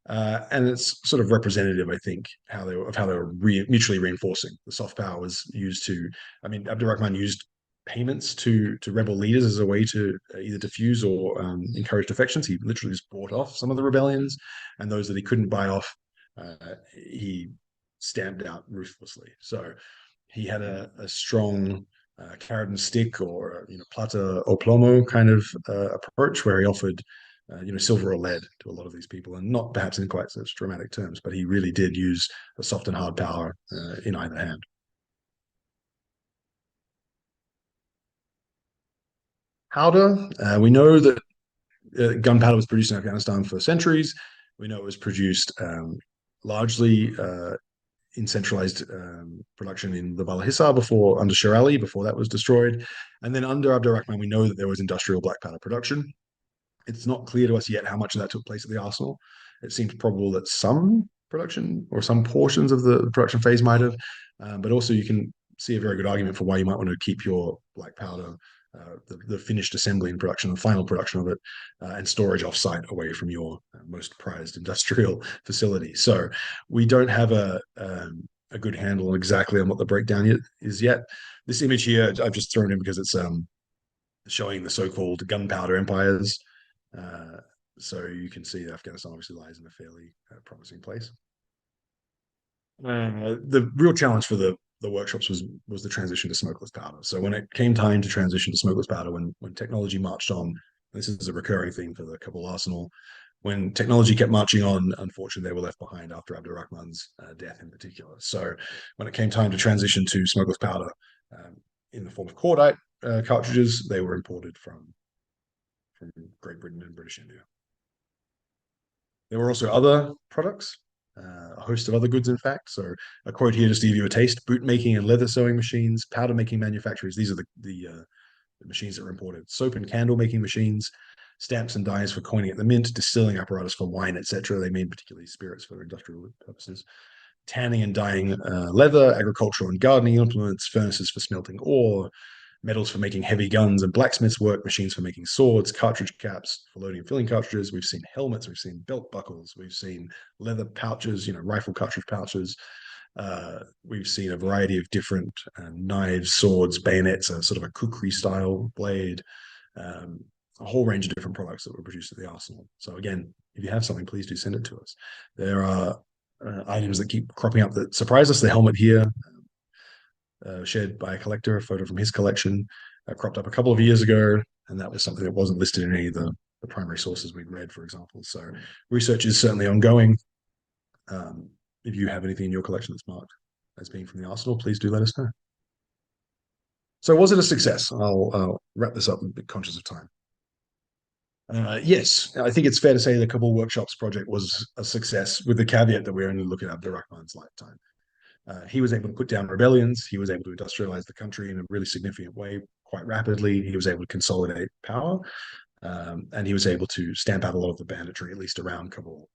And it's sort of representative, I think, of how they were mutually reinforcing. The soft power was used to, I mean, Abdurrahman used payments to rebel leaders as a way to either diffuse or encourage defections. He literally just bought off some of the rebellions, and those that he couldn't buy off, he stamped out ruthlessly. So he had a strong carrot and stick, or plata o plomo kind of approach, where he offered silver or lead to a lot of these people, and not perhaps in quite such dramatic terms, but he really did use a soft and hard power in either hand. Powder, we know that gunpowder was produced in Afghanistan for centuries. We know it was produced largely in centralized production in the Bala Hissar under Sher Ali, before that was destroyed. And then under Abdurrahman, we know that there was industrial black powder production. It's not clear to us yet how much of that took place at the arsenal. It seems probable that some production or some portions of the production phase might have, but also you can see a very good argument for why you might want to keep your black powder, the finished assembly and production, the final production of it, and storage offsite away from your most prized industrial facility. So we don't have a good handle exactly on what the breakdown is yet. This image here, I've just thrown in because it's showing the so-called gunpowder empires. So you can see that Afghanistan obviously lies in a fairly promising place. The real challenge for the the workshops was the transition to smokeless powder. So when it came time to transition to smokeless powder, when technology marched on, this is a recurring theme for the Kabul arsenal. When technology kept marching on, unfortunately, they were left behind after Abdurrahman's death in particular. So when it came time to transition to smokeless powder um, in the form of cordite cartridges, they were imported from Great Britain and British India. There were also other products, a host of other goods, in fact. So a quote here just to give you a taste: boot making and leather sewing machines, powder making manufacturers. These are the machines that were imported. Soap and candle making machines, stamps and dyes for coining at the mint, distilling apparatus for wine, etc. They made particularly spirits for industrial purposes. Tanning and dyeing leather, agricultural and gardening implements, furnaces for smelting ore, metals for making heavy guns and blacksmiths work, machines for making swords, cartridge caps for loading and filling cartridges. We've seen helmets, we've seen belt buckles, we've seen leather pouches, rifle cartridge pouches. We've seen a variety of different knives, swords, bayonets, a sort of a kukri style blade, a whole range of different products that were produced at the arsenal. So again, if you have something, please do send it to us. There are items that keep cropping up that surprise us. The helmet here, shared by a collector, a photo from his collection, cropped up a couple of years ago, and that was something that wasn't listed in any of the primary sources we'd read, for example. So research is certainly ongoing. If you have anything in your collection that's marked as being from the arsenal, please do let us know. So was it a success? I'll wrap this up. I'm a bit conscious of time. Yes, I think it's fair to say the Kabul Workshops project was a success, with the caveat that we're only looking at Abdurrahman's lifetime. He was able to put down rebellions. He was able to industrialize the country in a really significant way quite rapidly. He was able to consolidate power, and he was able to stamp out a lot of the banditry, at least around Kabul,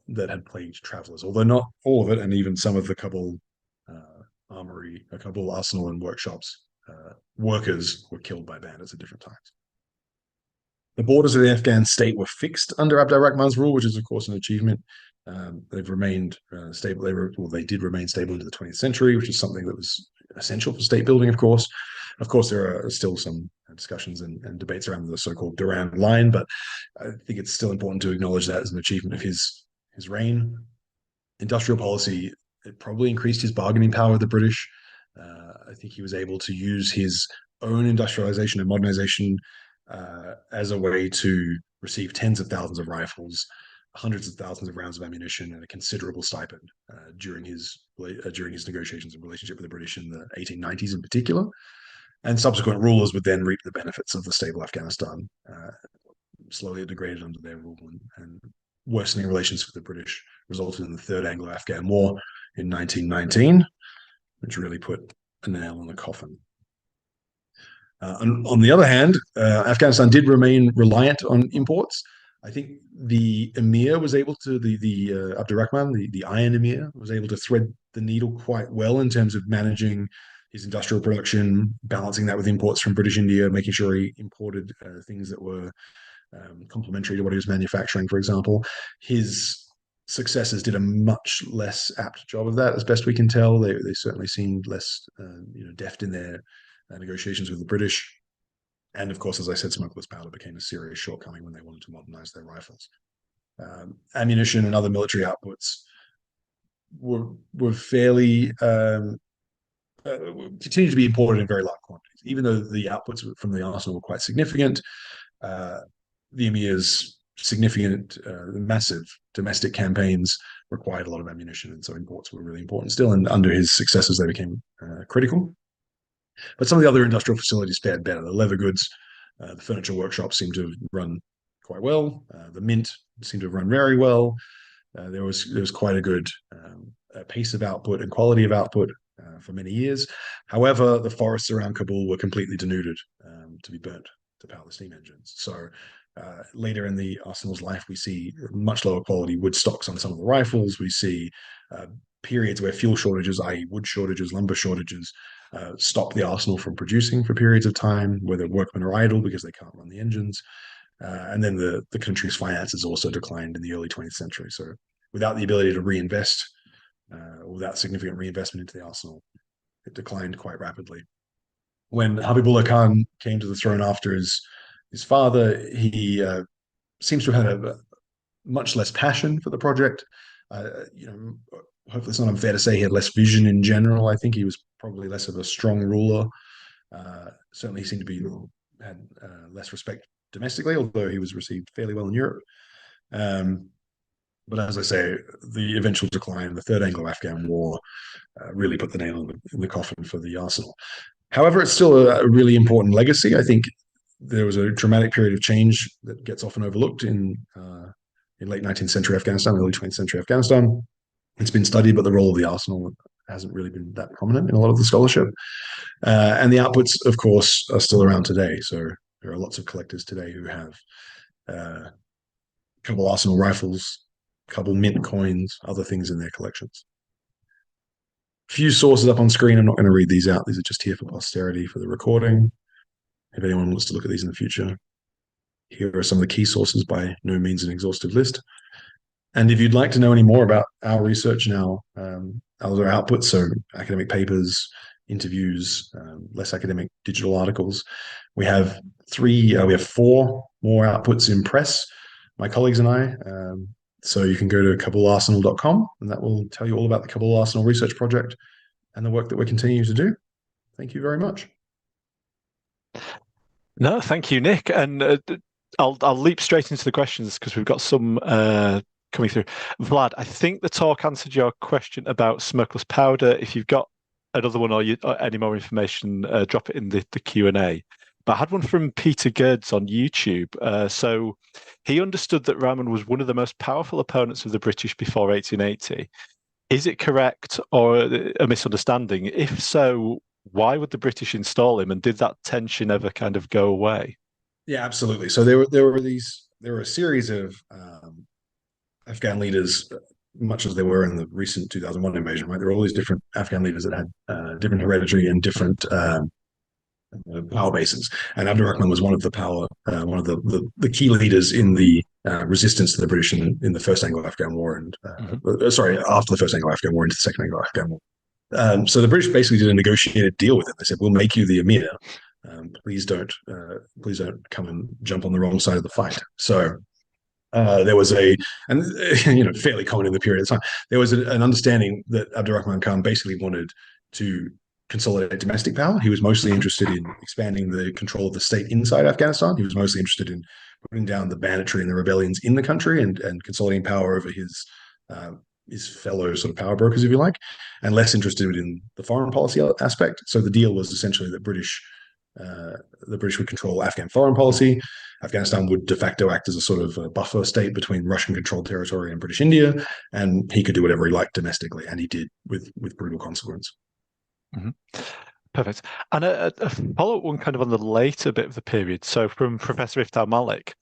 that had plagued travelers, although not all of it, and even some of the Kabul armory, Kabul arsenal and workshops workers were killed by bandits at different times. The borders of the Afghan state were fixed under Abdurrahman's rule, which is, of course, an achievement. They've remained stable. They did remain stable into the 20th century, which is something that was essential for state building, of course. Of course, there are still some discussions and debates around the so-called Durand Line, but I think it's still important to acknowledge that as an achievement of his reign. Industrial policy, it probably increased his bargaining power with the British. I think he was able to use his own industrialization and modernization as a way to receive tens of thousands of rifles, hundreds of thousands of rounds of ammunition, and a considerable stipend during his negotiations and relationship with the British in the 1890s in particular. And subsequent rulers would then reap the benefits of the stable Afghanistan. Slowly it degraded under their rule, and worsening relations with the British resulted in the Third Anglo-Afghan War in 1919, which really put a nail in the coffin. On the other hand, Afghanistan did remain reliant on imports. I think the Emir was able to, the Abdurrahman, the Iron Emir, was able to thread the needle quite well in terms of managing his industrial production, balancing that with imports from British India, making sure he imported things that were complementary to what he was manufacturing, for example. His successors did a much less apt job of that, as best we can tell. They certainly seemed less deft in their negotiations with the British. And of course, as I said, smokeless powder became a serious shortcoming when they wanted to modernize their rifles. Ammunition and other military outputs were fairly continued to be imported in very large quantities, even though the outputs from the arsenal were quite significant. The Emir's significant, massive domestic campaigns required a lot of ammunition, and so imports were really important still. And under his successors, they became critical. But some of the other industrial facilities fared better. The leather goods, the furniture workshops seemed to run quite well. The mint seemed to run very well. There was quite a good pace of output and quality of output for many years. However, the forests around Kabul were completely denuded to be burnt to power the steam engines. So later in the arsenal's life, we see much lower quality wood stocks on some of the rifles. We see periods where fuel shortages, i.e. wood shortages, lumber shortages, stop the arsenal from producing for periods of time, where the workmen are idle because they can't run the engines. And then the country's finances also declined in the early 20th century. So without the ability to reinvest, without significant reinvestment into the arsenal, it declined quite rapidly. When Habibullah Khan came to the throne after his father, he seems to have had a much less passion for the project. You know, hopefully it's not unfair to say he had less vision in general. I think he was probably less of a strong ruler. Certainly, he seemed to be had less respect domestically, although he was received fairly well in Europe. Um, but as I say, the eventual decline, the Third Anglo-Afghan War, really put the nail in the coffin for the arsenal. However, it's still a really important legacy. I think there was a dramatic period of change that gets often overlooked in late 19th century Afghanistan, early 20th century Afghanistan. It's been studied, but the role of the arsenal hasn't really been that prominent in a lot of the scholarship. And the outputs, of course, are still around today. So there are lots of collectors today who have uh, Kabul arsenal rifles, Kabul mint coins, other things in their collections. Few sources up on screen. I'm not going to read these out. These are just here for posterity for the recording. If anyone wants to look at these in the future, here are some of the key sources, by no means an exhaustive list. And if you'd like to know any more about our research and our other outputs, so academic papers, interviews, less academic digital articles, we have four more outputs in press, my colleagues and I. So you can go to kabularsenal.com, and that will tell you all about the Kabul Arsenal Research Project and the work that we're continuing to do. Thank you very much. No, thank you, Nick. And I'll leap straight into the questions because we've got some coming through. Vlad, I think the talk answered your question about smokeless powder. If you've got another one or any more information, drop it in the Q&A. But I had one from Peter Gerds on YouTube. So he understood that Rahman was one of the most powerful opponents of the British before 1880. Is it correct or a misunderstanding? If so, why would the British install him, and did that tension ever kind of go away? Yeah, absolutely. So there were a series of Afghan leaders, much as they were in the recent 2001 invasion, right? There were all these different Afghan leaders that had different hereditary and different power bases, and Abdurrahman was one of one of the key leaders in the resistance to the British in the First Anglo-Afghan War, and sorry, after the First Anglo-Afghan War into the Second Anglo-Afghan War. So the British basically did a negotiated deal with him. They said, "We'll make you the Emir. Please don't come and jump on the wrong side of the fight." So there was and fairly common in the period of time. There was an understanding that Abdurrahman Khan basically wanted to consolidate domestic power. He was mostly interested in expanding the control of the state inside Afghanistan. He was mostly interested in putting down the banditry and the rebellions in the country and consolidating power over his fellow sort of power brokers, if you like, and less interested in the foreign policy aspect. So the deal was essentially that the British would control Afghan foreign policy. Afghanistan would de facto act as a sort of a buffer state between Russian-controlled territory and British India, and he could do whatever he liked domestically, and he did with brutal consequence. Mm-hmm. Perfect. And a follow-up one kind of on the later bit of the period. So from Professor Iftar Malik,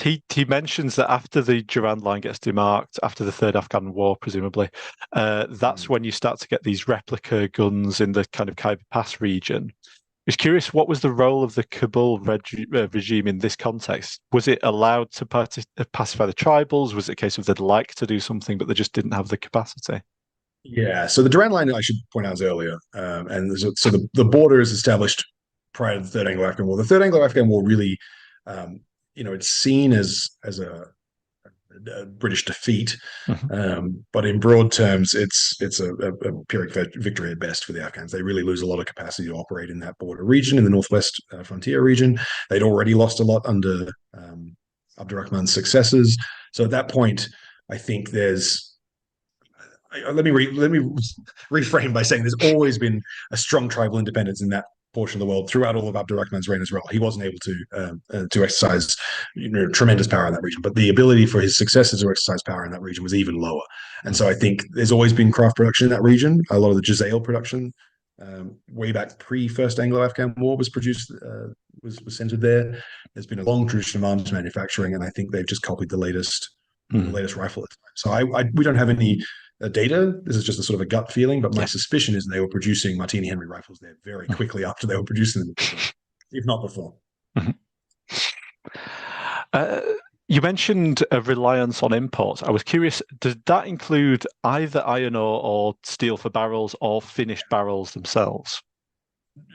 he mentions that after the Durand Line gets demarked, after the Third Afghan War, presumably, that's when you start to get these replica guns in the kind of Khyber Pass region. I was curious, what was the role of the Kabul regime in this context? Was it allowed to pacify the tribals? Was it a case of they'd like to do something, but they just didn't have the capacity? Yeah, so the Durand Line, I should point out, is earlier, and so the border is established prior to the Third Anglo-Afghan War. The Third Anglo-Afghan War really, it's seen as a British defeat, but in broad terms, it's a Pyrrhic victory at best for the Afghans. They really lose a lot of capacity to operate in that border region, in the northwest frontier region. They'd already lost a lot under Abdurrahman's successors. So at that point, I think let me reframe by saying there's always been a strong tribal independence in that portion of the world throughout all of Abdurrahman's reign as well. He wasn't able to exercise tremendous power in that region, but the ability for his successors to exercise power in that region was even lower. And so I think there's always been craft production in that region. A lot of the Jezail production, way back pre-First Anglo-Afghan War, was produced, was centered there. There's been a long tradition of arms manufacturing, and I think they've just copied the latest rifle at the time. So we don't have any data. This is just a sort of a gut feeling, but my suspicion is they were producing Martini Henry rifles there very quickly after they were producing them, if not before. You mentioned a reliance on imports. I was curious, does that include either iron ore or steel for barrels or finished barrels themselves?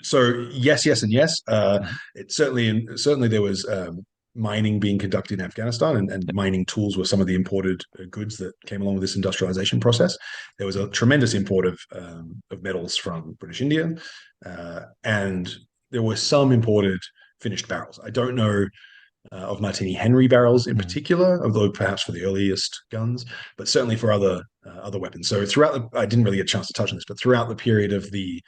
So yes, and yes. It certainly there was mining being conducted in Afghanistan, and mining tools were some of the imported goods that came along with this industrialization process. There was a tremendous import of metals from British India, and there were some imported finished barrels. I don't know of Martini Henry barrels in particular, although perhaps for the earliest guns, but certainly for other weapons. So I didn't really get a chance to touch on this, but throughout the period of the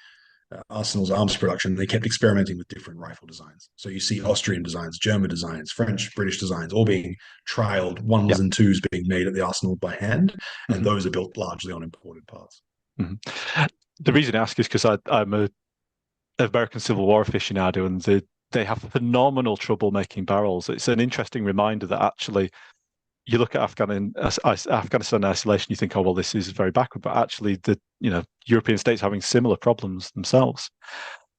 Arsenal's arms production, they kept experimenting with different rifle designs. So you see Austrian designs, German designs, French, British designs, all being trialed, ones Yeah. and twos being made at the Arsenal by hand, and Mm-hmm. those are built largely on imported parts. Mm-hmm. The reason I ask is because I'm a American Civil War aficionado, and they have phenomenal trouble making barrels. It's an interesting reminder that actually you look at Afghanistan in isolation, you think, oh, well, this is very backward, but actually the European states having similar problems themselves.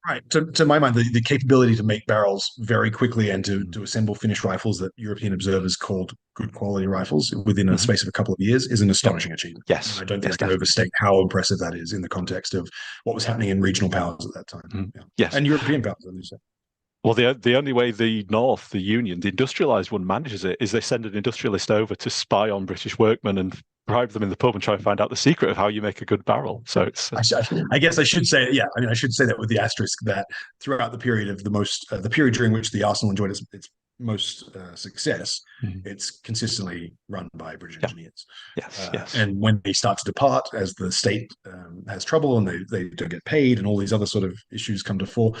Right. To my mind, the capability to make barrels very quickly and to assemble finished rifles that European observers called good quality rifles within a space of a couple of years is an astonishing achievement. Yes. And I don't think Yes, I can definitely. overstate how impressive that is in the context of what was happening in regional powers at that time. Yeah. Yes. And European powers, as you say. Well, the only way the North, the Union, the industrialized one manages it is they send an industrialist over to spy on British workmen and bribe them in the pub and try and find out the secret of how you make a good barrel. So it's. I guess I should say, yeah. I mean, I should say that with the asterisk that throughout the period of the period during which the Arsenal enjoyed its most success, it's consistently run by British engineers. Yes. And when they start to depart, as the state has trouble and they don't get paid, and all these other sort of issues come to fore,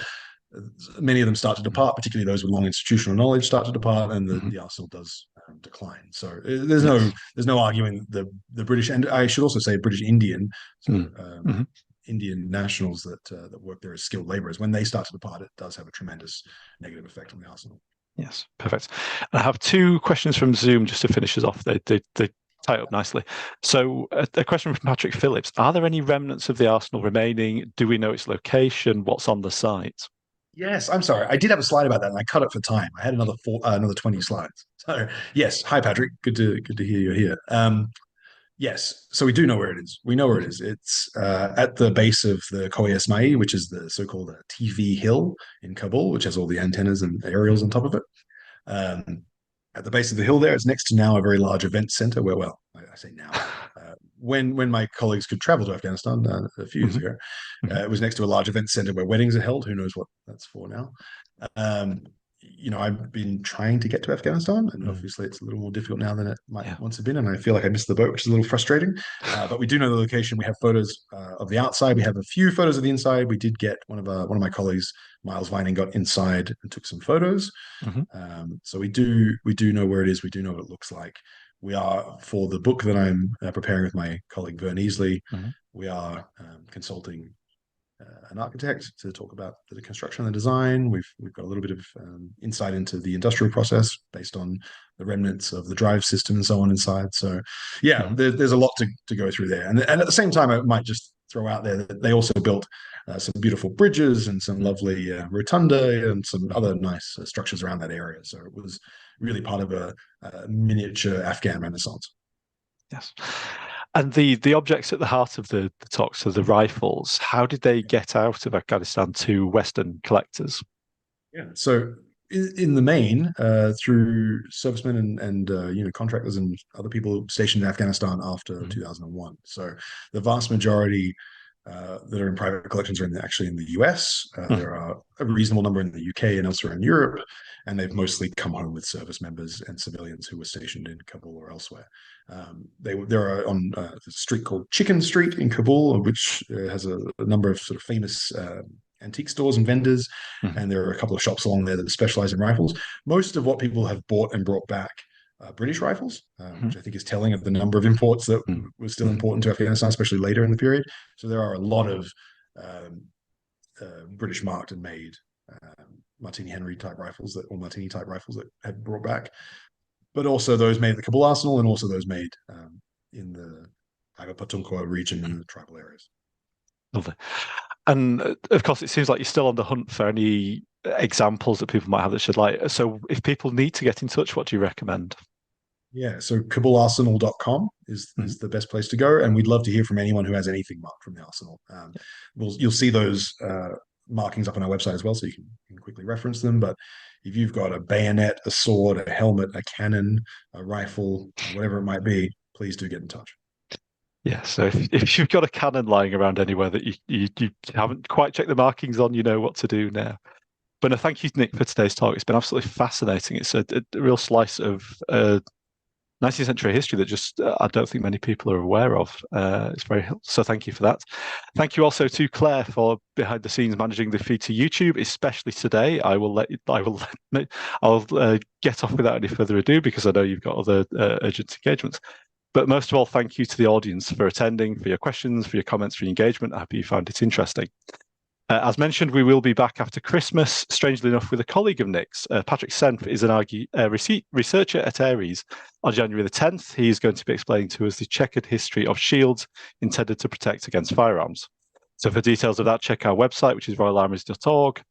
many of them start to depart, particularly those with long institutional knowledge start to depart, and the arsenal does decline. So there's no arguing the British, and I should also say British Indian, so Indian nationals that work there as skilled laborers, when they start to depart, it does have a tremendous negative effect on the arsenal. Yes, perfect. I have two questions from Zoom just to finish us off. They tie it up nicely. So a question from Patrick Phillips: are there any remnants of the arsenal remaining? Do we know its location? What's on the site? Yes, I'm sorry. I did have a slide about that, and I cut it for time. I had another 20 slides. So yes, hi Patrick. Good to hear you're here. Yes, so we do know where it is. We know where it is. It's at the base of the Khoi Ismail, which is the so-called TV hill in Kabul, which has all the antennas and aerials on top of it. At the base of the hill there, it's next to now a very large event center where, well, I say now, when my colleagues could travel to Afghanistan a few years ago, it was next to a large event center where weddings are held. Who knows what that's for now? I've been trying to get to Afghanistan, and obviously it's a little more difficult now than it might once have been, and I feel like I missed the boat, which is a little frustrating. But we do know the location. We have photos of the outside. We have a few photos of the inside. We did get one of my colleagues, Miles Vining, got inside and took some photos. So we do know where it is. We do know what it looks like. We are, for the book that I'm preparing with my colleague Vern Easley, we are consulting an architect to talk about the construction and the design. We've got a little bit of insight into the industrial process based on the remnants of the drive system and so on inside. So yeah, there's a lot to go through there. And at the same time, I might just throw out there that they also built some beautiful bridges and some lovely rotunda and some other nice structures around that area. So it was really part of a miniature Afghan Renaissance. Yes. And the objects at the heart of the talks, so the rifles, how did they get out of Afghanistan to Western collectors? Yeah, so in the main, through servicemen and contractors and other people stationed in Afghanistan after 2001. So the vast majority that are in private collections are actually in the US. There are a reasonable number in the UK and elsewhere in Europe, and they've mostly come home with service members and civilians who were stationed in Kabul or elsewhere. There are on a street called Chicken Street in Kabul, which has a number of sort of famous antique stores and vendors, and there are a couple of shops along there that specialize in rifles. Most of what people have bought and brought back British rifles, which I think is telling of the number of imports that were still important to Afghanistan, especially later in the period. So there are a lot of British marked and made Martini Henry type rifles or Martini type rifles that have brought back, but also those made at the Kabul arsenal and also those made in the Khyber Pakhtunkhwa region and the tribal areas. Lovely. And of course, it seems like you're still on the hunt for any examples that people might have that should like. So if people need to get in touch, what do you recommend? Yeah, so kabularsenal.com is the best place to go. And we'd love to hear from anyone who has anything marked from the arsenal. You'll see those markings up on our website as well, so you can quickly reference them. But if you've got a bayonet, a sword, a helmet, a cannon, a rifle, whatever it might be, please do get in touch. Yeah, so if you've got a cannon lying around anywhere that you haven't quite checked the markings on, you know what to do now. But no, thank you, Nick, for today's talk. It's been absolutely fascinating. It's a real slice of 19th century history that just I don't think many people are aware of. It's very so. Thank you for that. Thank you also to Claire for behind the scenes managing the feed to YouTube, especially today. I'll get off without any further ado because I know you've got other urgent engagements. But most of all, thank you to the audience for attending, for your questions, for your comments, for your engagement. I hope you found it interesting. As mentioned, we will be back after Christmas, strangely enough, with a colleague of Nick's. Patrick Senf is an researcher at Ares. On January the 10th, he is going to be explaining to us the checkered history of shields intended to protect against firearms. So for details of that, check our website, which is royalarmouries.org.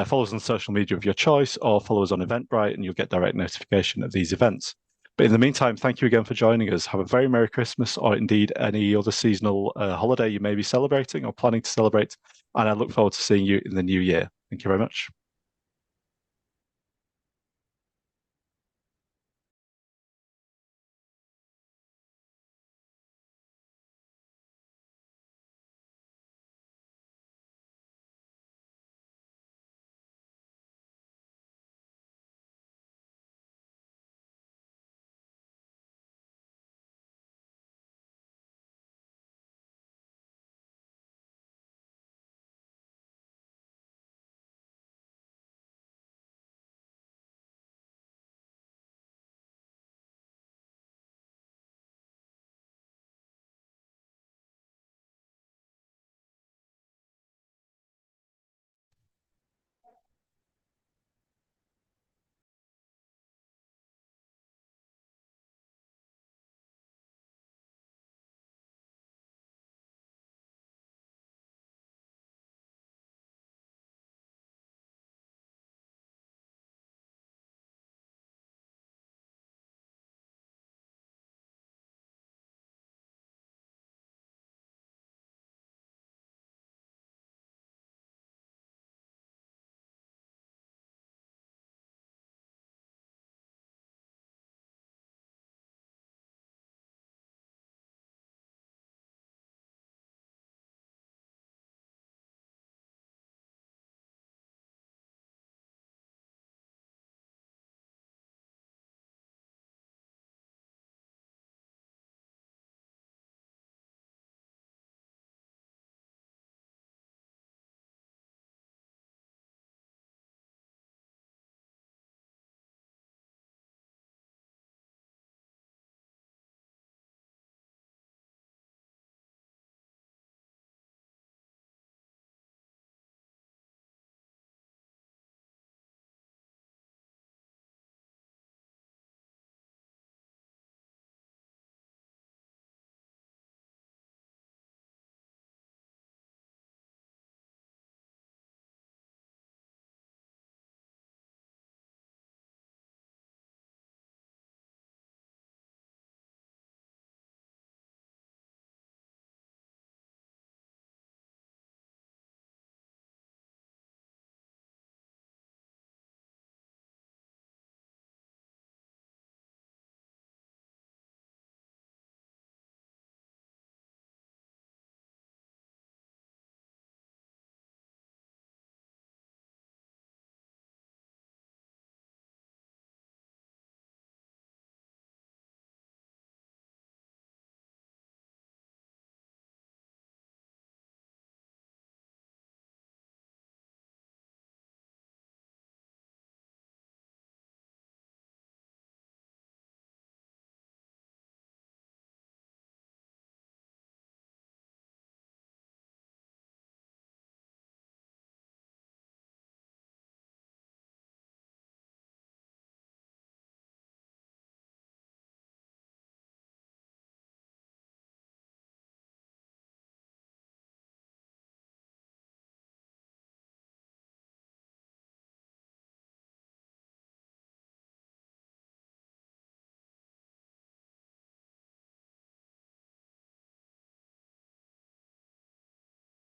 Follow us on social media of your choice, or follow us on Eventbrite, and you'll get direct notification of these events. But in the meantime, thank you again for joining us. Have a very Merry Christmas, or indeed any other seasonal holiday you may be celebrating or planning to celebrate. And I look forward to seeing you in the new year. Thank you very much.